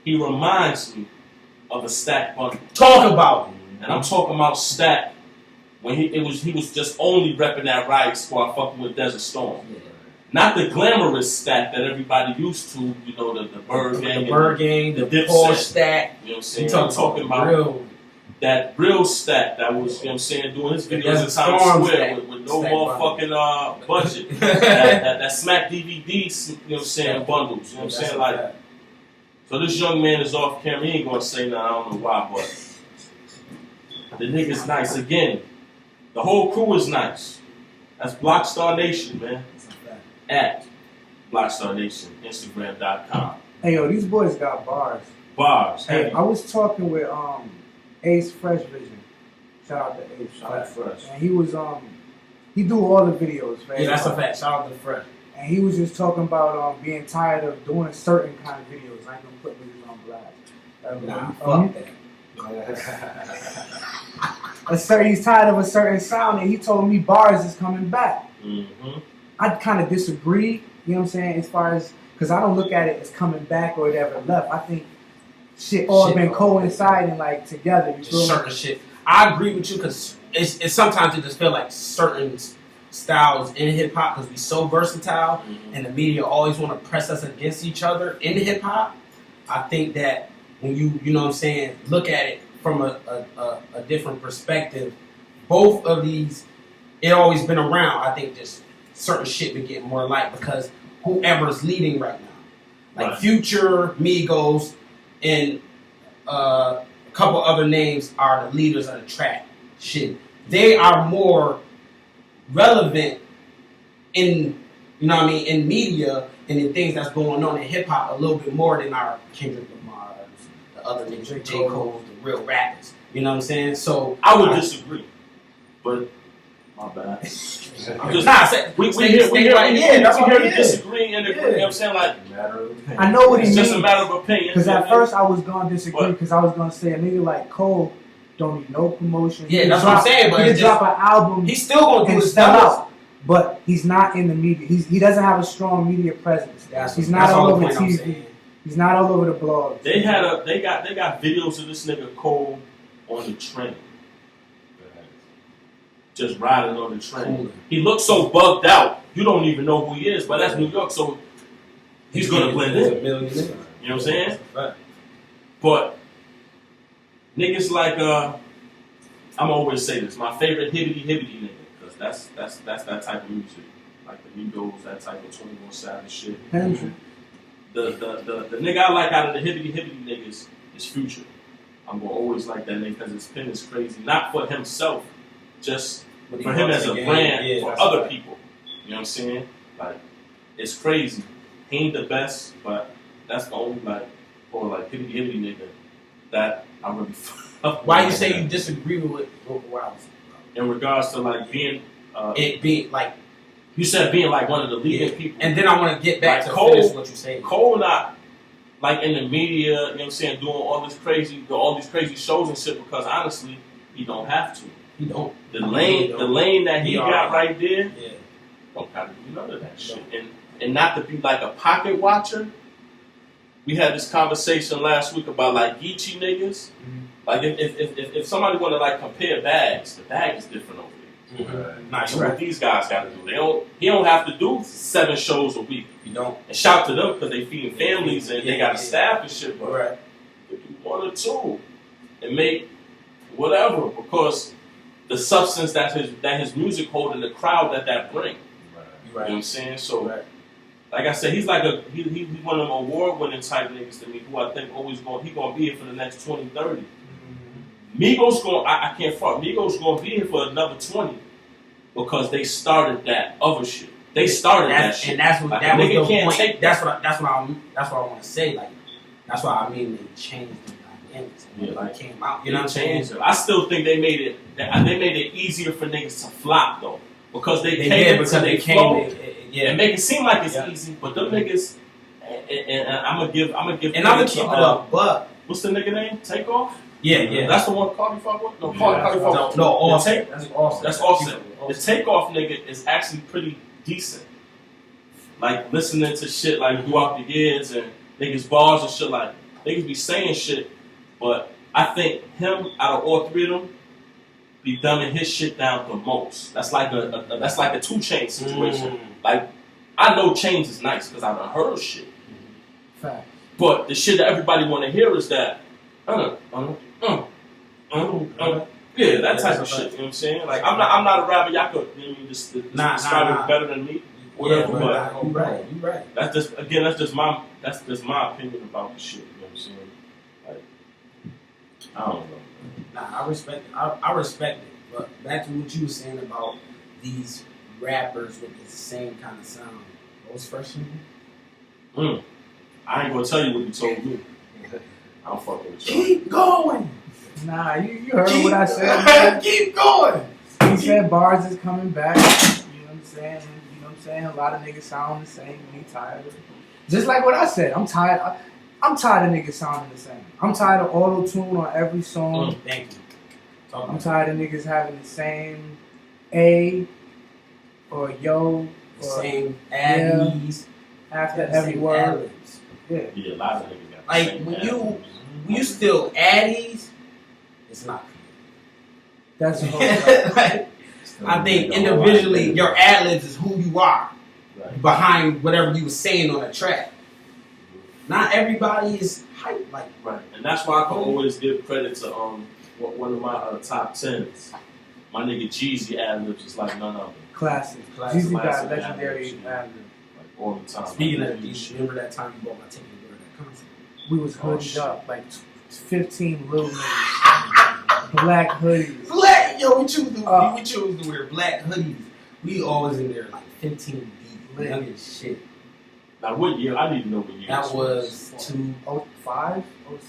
He reminds me of a Stack Bundle. Talk about it. And I'm talking about Stack when he was just only repping that Riot Squad fucking with Desert Storm. Yeah. Not the glamorous Stack that everybody used to, you know, the Bird Gang. The Bird Gang, the Dipset. Poor Stack. You know what I'm saying? I'm I'm talking about real. that real Stack that was, you know what I'm saying, doing his videos in Desert Times Storm Square Stack. with no Stack motherfucking budget. that Smack DVDs, you know what I'm saying, bundles. You know what I'm saying? Like, so this young man is off camera. He ain't gonna say nothing. I don't know why, but the nigga's nice. Again, the whole crew is nice. That's Blockstar Nation, man. At Blockstar Nation, Instagram.com. Hey yo, these boys got bars. Bars. Hey, Heavy. I was talking with Ace Fresh Vision. Shout out to Ace. Shout out Fresh. And he was he do all the videos, man. Yeah, that's a fact. Shout out to Fresh. And he was just talking about being tired of doing certain kind of videos. I ain't gonna put niggas on blast. Fuck that. He's tired of a certain sound, and he told me bars is coming back. Mm-hmm. I kind of disagree, you know what I'm saying, as far as, because I don't look at it as coming back or it ever left. I think shit all been coinciding, like, together. You feel Certain me? shit. I agree with you because it's sometimes it just feel like certain styles in hip hop because we so versatile and the media always want to press us against each other in hip hop. I think that when you know what I'm saying, look at it from a different perspective, both of these, it always been around. I think just certain shit been getting more light because whoever's leading right now, like Right. Future, Migos, and a couple other names are the leaders of the trap shit. They are more relevant in, you know what I mean, in media and in things that's going on in hip hop a little bit more than our Kendrick Lamar's, the other niggas, J. Cole, the real rappers. You know what I'm saying? So I would disagree, but my bad. I'm just nah, say, we stay here right here. That's we what here it to is. disagree and agree. You know what I'm saying? Like, I know what he it's means. just a matter of opinion. Because at first I was going to disagree What? because I was going to say a nigga like Cole don't need no promotion. Yeah, He that's can what I'm drop- saying, but he it's can just- drop an album He's still gonna do and his sell numbers. out, but he's not in the media. He doesn't have a strong media presence. He's not That's all the over point I'm TV. saying. He's not all over the blogs. they got videos of this nigga Cole on the train, just riding on the train. Cool. He looks so bugged out, you don't even know who he is. But that's New York, so he's gonna blend He's in. a million niggas. You know what I'm saying? Right. But niggas like I'm always say this, my favorite hibbity nigga, because that's that type of music, like the Migos, that type of 21 Savage shit. Hendrix. The nigga I like out of the hibbity niggas is Future. I'm gonna always like that nigga because his pen is crazy, not for himself, just But for he him works as a again. brand Yeah, for that's other right. people. You know what I'm saying? Like, it's crazy. He ain't the best, but that's the only like hibbity nigga that I really fuck Why with. you say you disagree with what I was In regards to like being it being like, you said being like one of the leading yeah. people. And then I want to get back Like to Cole- finish what you're saying. Cole not like in the media, you know what I'm saying, doing all these crazy shows and shit because honestly, he don't have to. He don't. The lane that he He got alright. right there, Yeah. don't gotta do none of that shit. And not to be like a pocket watcher. We had this conversation last week about like Geechee niggas. Mm-hmm. Like if somebody wanna like compare bags, the bag is different over there. Nah, That's you're what right. these guys got to do. He don't have to do 7 shows a week. You don't. And shout to them because they feeding families and they got a staff and shit. But Right. you do 1 or 2 and make whatever, because the substance that his music hold and the crowd that bring. You're You know right. what I'm saying? So, Right. like I said, he's like he's one of them award-winning type niggas to me, who I think always gonna be here for the next 20, 30. Migos I can't front. Migos gonna be here for another 20 because they started that other shit. They started that shit. And that's what Like, that was nigga the can't point. take That's what I want to say. Like that's why I mean they changed the dynamics. Yeah, Like like, came out. You know what I'm saying? changed it. I still think they made it easier for niggas to flop though, because they They came did into because they they came. flow Yeah. and make it seem like it's Yeah. easy, but them niggas. And I'm gonna give. And I'm gonna credit keep it to, up, but what's the nigga name? Takeoff. yeah. That's the one Cardi fuck with? No, Yeah, Cardi that's fuck. No, The Offset. Take- That's Offset. That's Offset. The Takeoff nigga is actually pretty decent. Like listening to shit like throughout the years and niggas bars and shit, like niggas be saying shit, but I think him out of all 3 of them be dumbing his shit down the most. That's like a 2 Chainz situation. Like I know Chainz is nice because I done heard shit, Fact. but the shit that everybody want to hear is that yeah, that type of shit. You know what I'm saying? Like I'm not a rapper. Y'all could, you know what I mean, just describe it better than me. Whatever, but You right. that's just my opinion about the shit. You know what I'm saying? Like I don't know. Nah, I respect it. I respect it. But back to what you were saying about these rappers with the same kind of sound. What was fresh in you? I ain't gonna tell you what you told me. I'm fucking with you. Keep going. Nah, you heard what I said. Man. Keep going. He said bars is coming back. You know what I'm saying? You know what I'm saying? A lot of niggas sound the same. He tired of it. Just like what I said. I'm tired. I'm tired of niggas sounding the same. I'm tired of auto tune on every song. Thank you. I'm tired of niggas having the same A or yo The or same addies after every word. Yeah. Yeah, a lot of niggas got the Like same when attitude. you still addies, it's not That's the whole clear. Like, I think individually your ad libs is who you are Right. behind whatever you were saying on the track. Not everybody is hype like Right, and that's why I can always give credit to one of my top 10s. My nigga Jeezy ad-libs is like none of them. classic. Classic, Jeezy got classic legendary ad-libs, ad-lib. Like all the time. Speaking Like, of these, remember that time you bought my ticket to go to that concert? We was Oh, hooded shit. up like 15 little niggas, black hoodies. Black, yo, we choose Uh, to wear black hoodies. We always in there like 15 deep, Lit. young as shit. now what year? I need to know what year. That this was 05,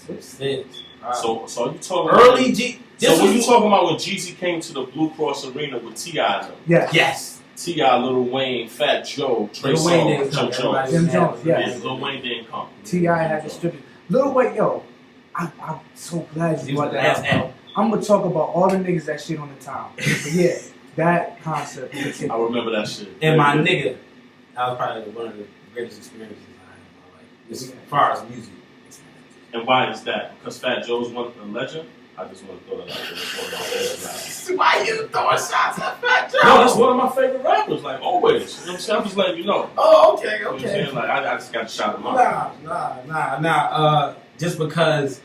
06. 6. So you talking Early about, G. So This when you was talking about when Jeezy came to the Blue Cross Arena with T.I. and them? Yeah. yes. T.I., Lil Wayne, Fat Joe, Trey Lil Wayne didn't Songz, come. Jim Jones. Everybody Jim was Jones, mad. yes. Lil Wayne didn't come. T.I. had distributed. Lil Wayne, yo, I'm so glad He you was brought the that last up, bro. I'm gonna talk about all the niggas that shit on the town. But yeah, that concept in I particular. remember that shit. And my nigga, that was probably one of the greatest experiences I had in my life. As far as music. And why is that? Because Fat Joe's one a legend? I just want to throw that out there. That's one of my favorite rappers. Why you throwing shots at Fat Joe? No, that's one of my favorite rappers, like always. You know what I'm saying? I'm just letting you know. Oh, okay, You know what I'm saying? Like, I just got to shout him out. Nah. Just because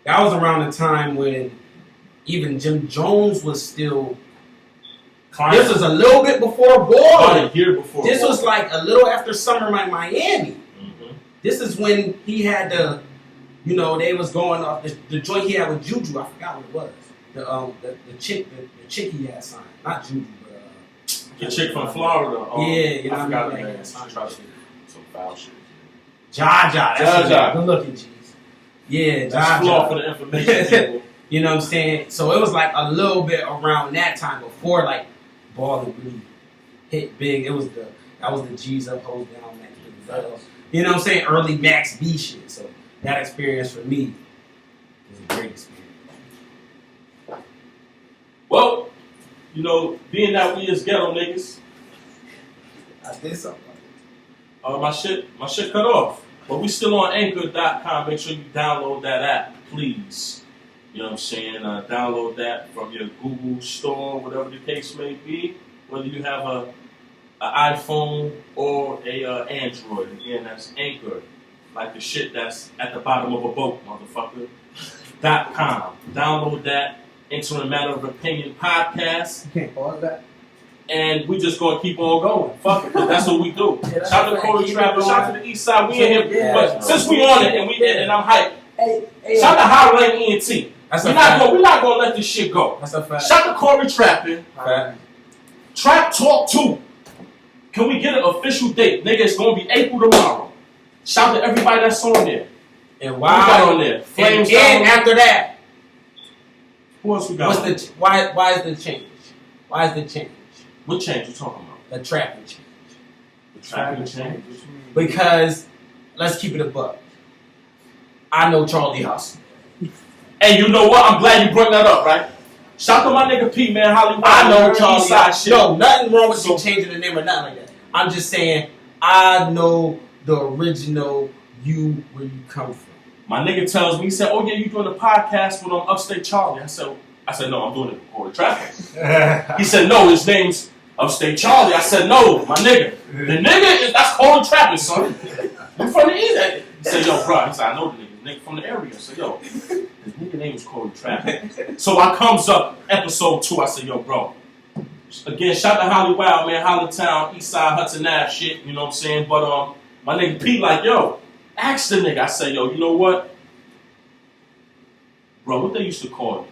that was around the time when even Jim Jones was still. This was a little bit before About Ballin'. a year before. This was like a little after Summer in Miami. Mm-hmm. This is when he had they was going off the joint he had with Juju. I forgot what it was. The chick he had signed, not Juju, but The chick from Florida. you know I what forgot I the mean? name. She tried to do some foul shit. Jaja. Jaja. Good looking, G's. Yeah, That's flawed for Jaja. the information, people. You know what I'm saying? So it was like a little bit around that time before like Ballin' really hit big. That was the G's up, hold down, Max B. You know what I'm saying? Early Max B shit. So that experience for me was a great experience. Well, you know, being that we is ghetto niggas, I did something. my shit cut off. But we still on anchor.com. Make sure you download that app, please. You know what I'm saying? Download that from your Google store, whatever the case may be. Whether you have an iPhone or a Android. Again, that's Anchor. Like the shit that's at the bottom of a boat, motherfucker. .com. Download that. Into a Matter of Opinion podcast. You can't pause that. And we just gonna keep on going. Fuck it, 'cause that's what we do. Yeah, Shout out to CoryTrappin, shout out to the East Side. We in here, Yeah, but since we on it and I'm hyped. Hey, Shout out to Highlight ENT. That's We're a not fact. gonna let this shit go. That's a fact. Shout out to CoryTrappin. Fact. Trap Talk 2. Can we get an official date? Nigga, it's gonna be April tomorrow. Shout out to everybody that's on there. And Who we got on why? there? And Flames then down. after that, Who else we got? what's on there? the why is the change? Why is the change? What change you talking about? The trapping change. The trapping change. What you mean? Because let's keep it a buck. I know Charlie Hustle. Hey, you know what? I'm glad you brought that up, right? Shout out to my nigga P, man. Hollywood. I know East Charlie Side Hustle. shit. No, nothing wrong with So- you changing the name or nothing like that. I'm just saying I know the original you where you come from. My nigga tells me, he said, "Oh yeah, you doing a podcast with Upstate Charlie?" I said, "No, I'm doing it with CoryTrappin." He said, "No, his name's Upstate Charlie." I said, "No, my nigga, the nigga that's CoryTrappin, son. You from the East?" He said, "Yo, bro," he said, "I know the nigga from the area." I said, "Yo, his nigga name is CoryTrappin." So I comes up episode 2. I said, "Yo, bro." Again, shout out to Holly Wild, man, Hollytown, East Side, Hudson Ave shit, you know what I'm saying? But my nigga Pete like, "Yo, ask the nigga." I said, "Yo, you know what? Bro, what they used to call you?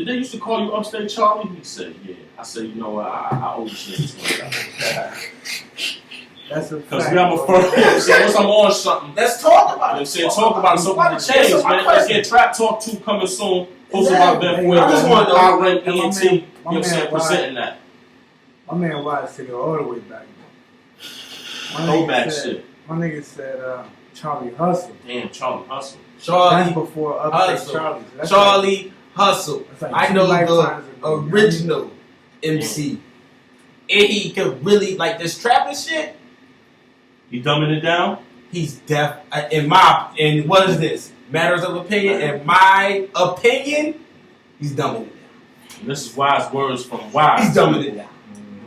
Did they used to call you Upstate Charlie?" He said, "Yeah." I said, "You know what? I owe this nigga $20." That's a Because fact. we have a first, you know what I'm saying? Once I'm on something, Let's talk you know about what I'm saying? Talk about it. So we can change, So my man. Let's question- get Trap Talk 2 coming soon. Hosted Exactly. by Ben Hey, Fuego. I just wanna know- High Rank and my ENT, man- you know what I'm saying? man, Presenting that. My man Wise took it all the way back. My Throwback nigga said- shit. My nigga said Charlie Hustle. Damn, Charlie Hustle. That's Charlie before Upstate Hustle. Charlie. That's Charlie Hustle. that's like I 2 know lifetimes the ago. original MC. And he could really like this trapping shit. You dumbing it down? He's deaf. In what is this? Matters of opinion. In my opinion, he's dumbing it down. And this is wise words from Wise. He's dumbing it down.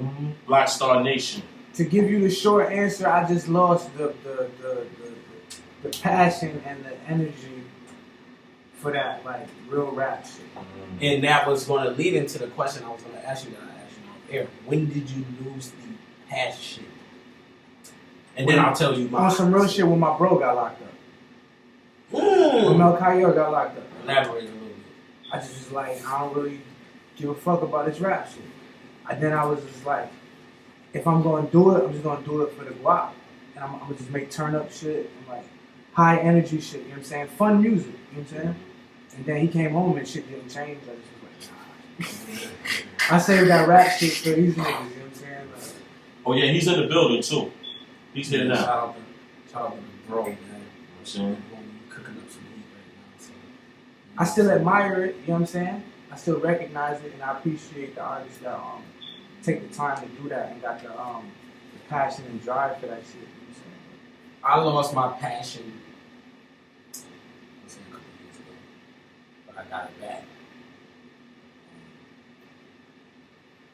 Mhm. Black Star Nation. To give you the short answer, I just lost the passion and the energy for that like real rap shit. And that was going to lead into the question I was going to ask you that I asked you on air. When did you lose the passion? And then I'll tell you On my some real shit when my bro got locked up. When Mm. Mel Coyote got locked up. Elaborate a little bit. I just was like, I don't really give a fuck about this rap shit. And then I was just like, if I'm gonna do it, I'm just gonna do it for the guap. And I'm gonna just make turn up shit and like high energy shit, you know what I'm saying? Fun music, you know what I'm saying? And then he came home and shit didn't change. I just was like, nah. I saved that rap shit for these niggas, you know what I'm saying? Like, Oh yeah, he's in the building too. He's here now. Shout out to the bro, man. You know what I'm saying? Cooking up some heat right now. So. I still admire it, you know what I'm saying? I still recognize it and I appreciate the artists that take the time to do that and got the passion and drive for that shit, you know what I'm saying? I lost my passion a couple years ago, but I got it back.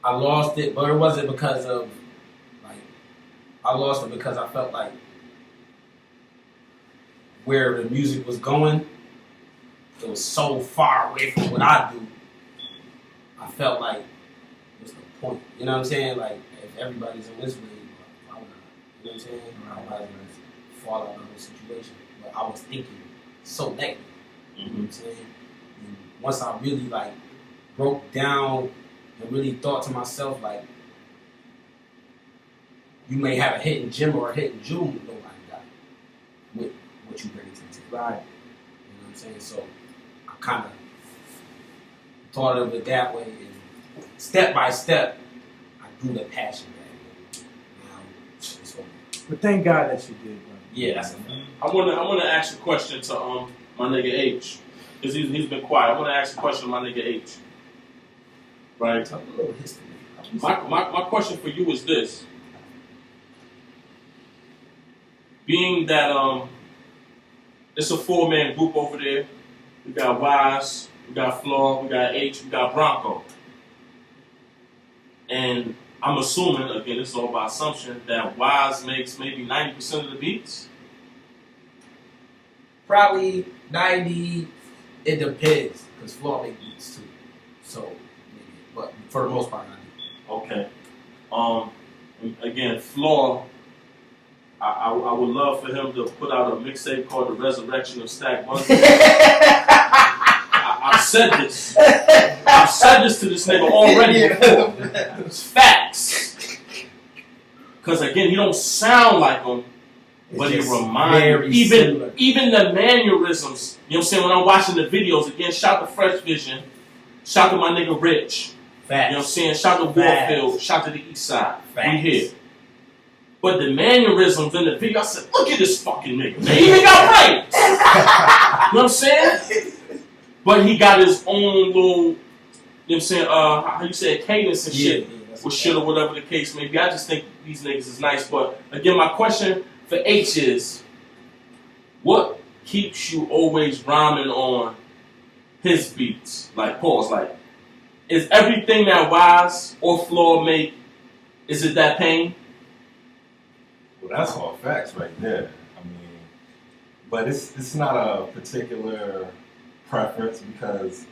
I lost it, but it wasn't because of like I lost it because I felt like where the music was going, it was so far away from what I do. I felt like what's the point? You know what I'm saying? Like if everybody's on this way, why would I? You know what I'm saying? I might as well fall out of the whole situation. But I was thinking so negative. You know what I'm saying? And once I really like broke down and really thought to myself like, you may have a hidden gem or a hidden jewel nobody got with what you bring to the table. Right. You know what I'm saying? So I kind of thought of it that way, and step by step, I grew the passion back. Now it's over. But thank God that you did, bro. Yeah, that's a fact. I wanna ask a question to my nigga H. Because he's been quiet. I wanna ask a question to my nigga H. Right? Tell a little history. My question for you is this. Being that it's a 4-man group over there. We got Wise, we got Flaw, we got H, we got Bronco. And I'm assuming, again, this is all by assumption, that Wise makes maybe 90% of the beats. Probably 90. It depends, because Flaw make beats too. So, maybe. But for the most part, 90. Okay. Again, Flaw, I would love for him to put out a mixtape called The Resurrection of Stack Money. I've said this. I've said this to this nigga already before. It's facts. Because again, he don't sound like him, but he reminds me. Even the mannerisms, you know what I'm saying? When I'm watching the videos, again, shout to Fresh Vision, shout to my nigga Rich. Facts. You know what I'm saying? Shout to Warfield, shout to the East Side. Facts. We here. But the mannerisms in the video, I said, look at this fucking nigga. They even got right. You know what I'm saying? But he got his own little, you know what I'm saying, how you say, cadence and shit. Or shit or whatever the case may be. I just think these niggas is nice. But again, my question for H is, what keeps you always rhyming on his beats? Like, pause, like, is everything that Wise or Flaw make, is it that pain? Well, that's all facts right there. I mean, but it's not a particular preference because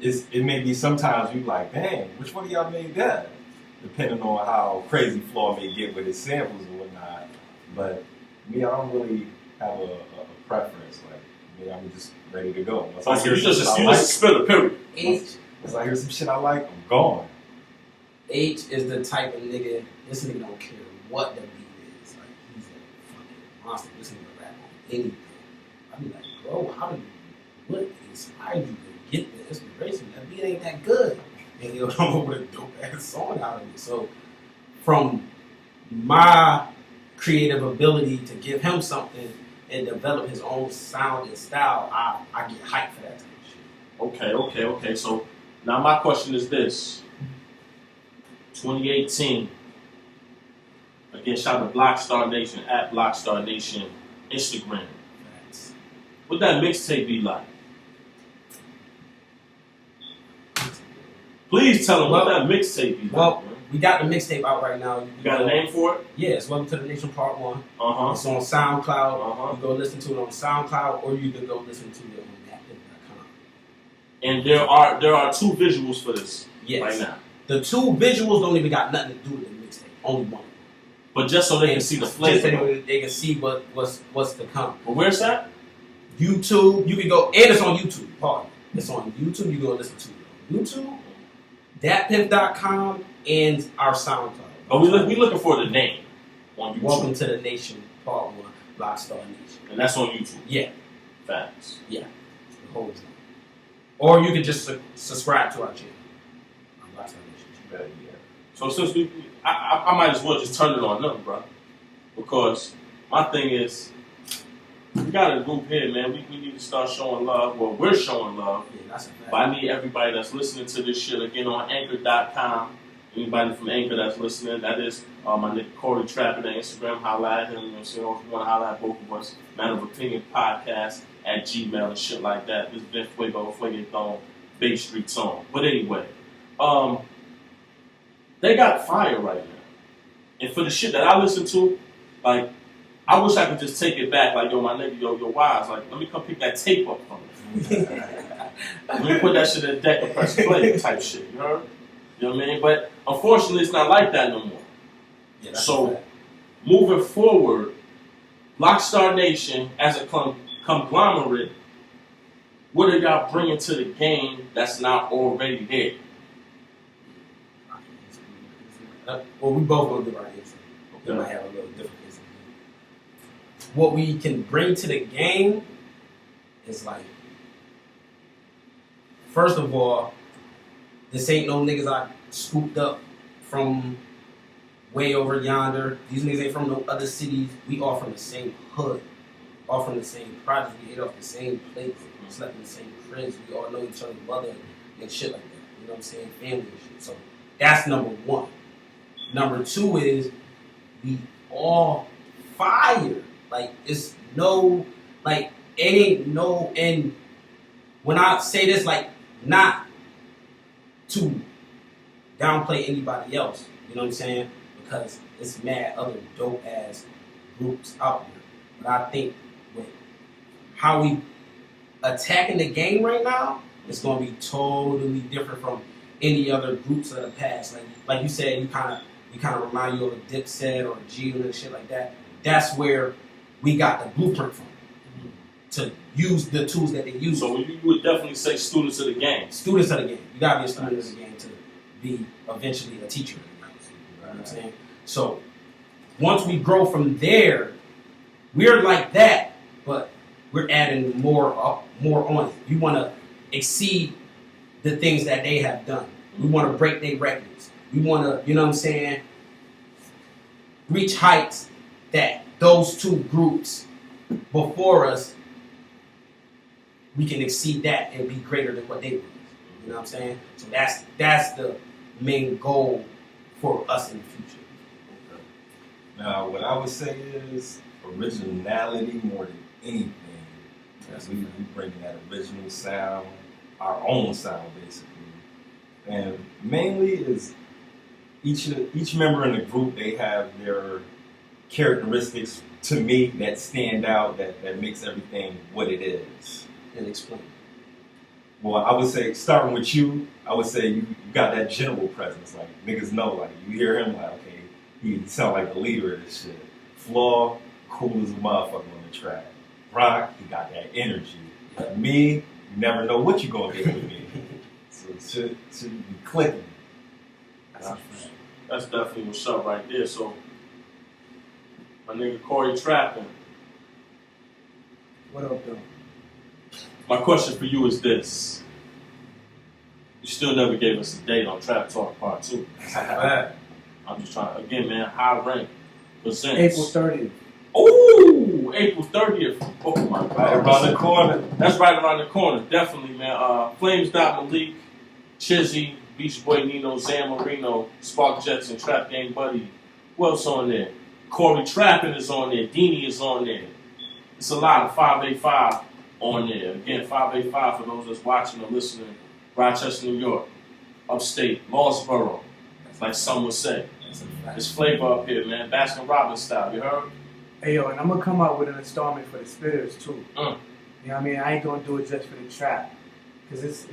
it may be sometimes you like, dang, which one of y'all made that? Depending on how crazy Flaw may get with his samples and whatnot. But me, I don't really have a preference. Like, me, I'm just ready to go. Once I hear You just something I like, spill it, period. H once I hear some shit I like, I'm gone. H is the type of nigga, this nigga don't care what the beat is. Like, he's a fucking monster. This nigga rap on anything. I be like, bro, how did you, what inspired you to get the inspiration? That beat ain't that good. And he'll come up with a dope ass song out of it. So, from my creative ability to give him something and develop his own sound and style, I get hyped for that type of shit. Okay. So now my question is this. 2018. Again, shout out to Blockstar Nation, at Blockstar Nation, Instagram. Facts. What that mixtape be like? Please tell them what that mixtape be like. Well, man. we got the mixtape out right now. You got a name for it? Yeah, it's Welcome to the Nation Part 1. Uh-huh. It's on SoundCloud. Uh-huh. You can go listen to it on SoundCloud, or you can go listen to it on Napkin.com. And there are two visuals for this Yes. right now. The two visuals don't even got nothing to do with the mixtape. Only one. But just so they can see the flavor. Just so they can see what's to come. But where's that? YouTube. You can go, and it's on YouTube. Pardon. It's on YouTube. You can go listen to it on YouTube, datpiff.com, and our SoundCloud. Oh, we looking for the name on YouTube. Welcome to the Nation Part 1, Blockstar Nation. And that's on YouTube. Yeah. Facts. Yeah. The whole thing. Or you can just subscribe to our channel. On Blockstar Nation. Yeah. So since I might as well just turn it on them, bro. Because my thing is, we got a group here, man. We need to start showing love. Well, we're showing love. Yeah, that's a fact. But I need everybody that's listening to this shit again on Anchor.com. Anybody from Anchor that's listening, that is my nigga CoryTrappin on Instagram. Holla at him. You know what I'm saying? If you want to holla at both of us, Man of Opinion Podcast at Gmail and shit like that. This is Vinny Fuego, Fuego, Bay Street song. But anyway, they got fire right now. And for the shit that I listen to, like, I wish I could just take it back, like, yo, my nigga, yo, Wise, like, let me come pick that tape up from you. Let me put that shit in a deck and press play type shit, you heard? You know what I mean? But unfortunately, it's not like that no more. Yeah, that's a So, fact. moving forward, Blockstar Nation, as a conglomerate, what are y'all bringing to the game that's not already there? Well, we both gonna do our answer. We might have a little different answer. What we can bring to the game is like, first of all, this ain't no niggas I scooped up from way over yonder. These niggas ain't from no other cities. We all from the same hood, all from the same project. We ate off the same plates, slept in the same cribs. We all know each other's mother and shit like that. You know what I'm saying? Family and shit. So that's number one. Number two is we all fire. Like, it ain't no, and when I say this, like, not to downplay anybody else. You know what I'm saying? Because it's mad other dope ass groups out there. But I think with how we attacking the game right now, it's gonna be totally different from any other groups of the past. Like you said, you kind of remind you of a Dipset or a G and shit like that. That's where we got the blueprint from to use the tools that they use. So you would definitely say students of the game. Students of the game. You gotta be a student of the game to be eventually a teacher. You know what I'm saying? So once we grow from there, we're like that, but we're adding more on it. You want to exceed the things that they have done. We want to break their records. We want to, you know what I'm saying, reach heights that those two groups before us, we can exceed that and be greater than what they were. You know what I'm saying? So that's the main goal for us in the future. Okay. Now, what I would say is originality more than anything. We bring that original sound, our own sound, basically. And mainly is each member in the group, they have their characteristics to me that stand out, that makes everything what it is. And explain. Well, I would say, starting with you, I would say you got that general presence. Like, niggas know, like, you hear him, like, okay, he sound like the leader of this shit. Flaw, cool as a motherfucker on the track. Rock, he got that energy. Me, you never know what you're going to get with me. So it should be clicking. That's definitely what's up right there. So, my nigga CoryTrappin. What up, though? My question for you is this. You still never gave us a date on Trap Talk Part 2. I'm just trying, again, man, high rank presents. April 30th. Ooh, April 30th. Oh my God. Right around the corner. That's right around the corner, definitely, man. Flames Malik, Chizzy, Beach Boy Nino, Zan Marino, Spark Jets, and Trap Gang Buddy. Who else on there? CoryTrappin is on there. Deanie is on there. It's a lot of 585 on there. Again, 585 for those that's watching or listening. Rochester, New York. Upstate. Lawsboro. Like some would say. It's flavor up here, man. Baskin Robbins style. You heard? Hey, yo, and I'm going to come out with an installment for the spitters, too. Mm. You know what I mean? I ain't going to do it just for the trap. Because it's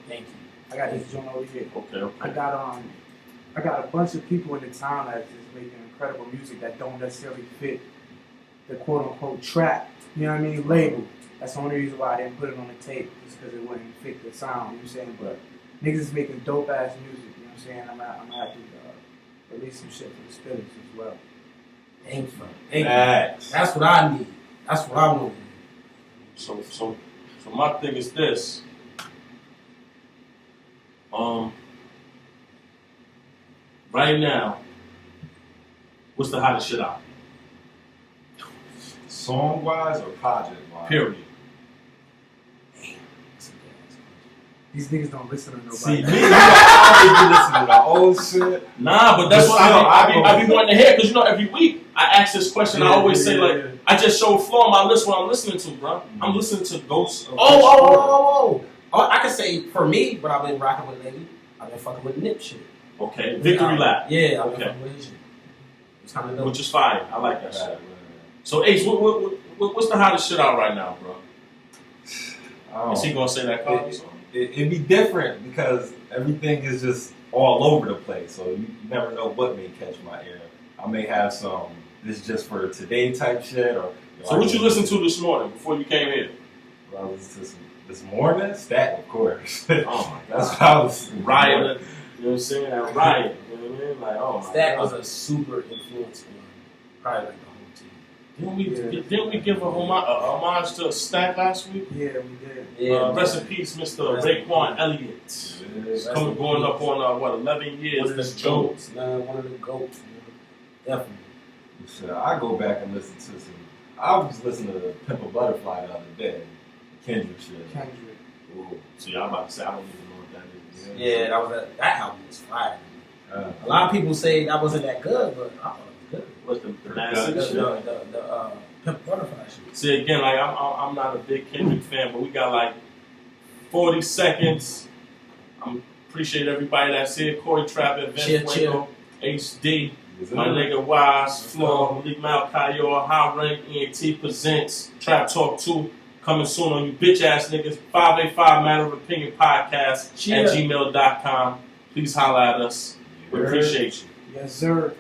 Thank you. I got this joint over here. Okay. I got a bunch of people in the town that's just making incredible music that don't necessarily fit the quote-unquote trap, you know what I mean, label. That's the only reason why I didn't put it on the tape, just because it wouldn't fit the sound, you know what I'm saying? But niggas is making dope-ass music, you know what I'm saying? I'm gonna have to release some shit for the spitters as well. Thank you. Thank you. Facts. That's what I need. That's what I want. So my thing is this. Right now, what's the hottest shit out? Song-wise or project-wise? Period. These niggas don't listen to nobody. See, me, I always be listening to old shit. Nah, but that's But what I be wanting to hear, because you know every week I ask this question. I always say like, I just show Flaw my list what I'm listening to, bro. I'm listening to Ghost. Oh, I can say for me, what I've been rocking with lately, I've been fucking with Nip shit. Okay, Victory Lap. Yeah, I've been Okay. fucking with his shit. It's kind of dope. Which is fire. I like that shit. So Ace, what's the hottest shit out right now, bro? Is he gonna say that Cardi song? It'd be different because everything is just all over the place. So you never know what may catch my ear. I may have some this just for today type shit, or. So what you listened to this morning before you came here? I listened to this morning. Stat, of course. Oh my God. That's what I was. Riot. You know what I'm saying? That Riot. You know what I mean? Like, oh my That God. was a super influence on probably like the whole team. Didn't we give a homage to Stack last week? Yeah, we did. Yeah, Rest in peace, Mr. Raekwon Elliott. He's going up on 11 years. One of the This Joe. goats, man. One of the goats, man. Definitely. Shit, I go back and listen to some. I was listening to Pimp a Butterfly the other day. Kendrick shit. Kendrick. Ooh. See, I'm about to say I don't even know what that is. Yeah, that album was fire. A lot of people say that wasn't that good, but I thought it was good. What's the Mad The- City shit? The Pimp Butterfly shit. See, again, like I'm not a big Kendrick fan, but we got like 40 seconds, Appreciate everybody that's here. CoryTrappin, Vinny Fuego, HD, my nigga Wise, Floor, Malik Malkayor, High Rank, ENT presents Trap Talk 2. Coming soon on you bitch ass niggas. 585 Matter of Opinion Podcast at gmail.com. Please holla at us. We appreciate you. Yes, sir.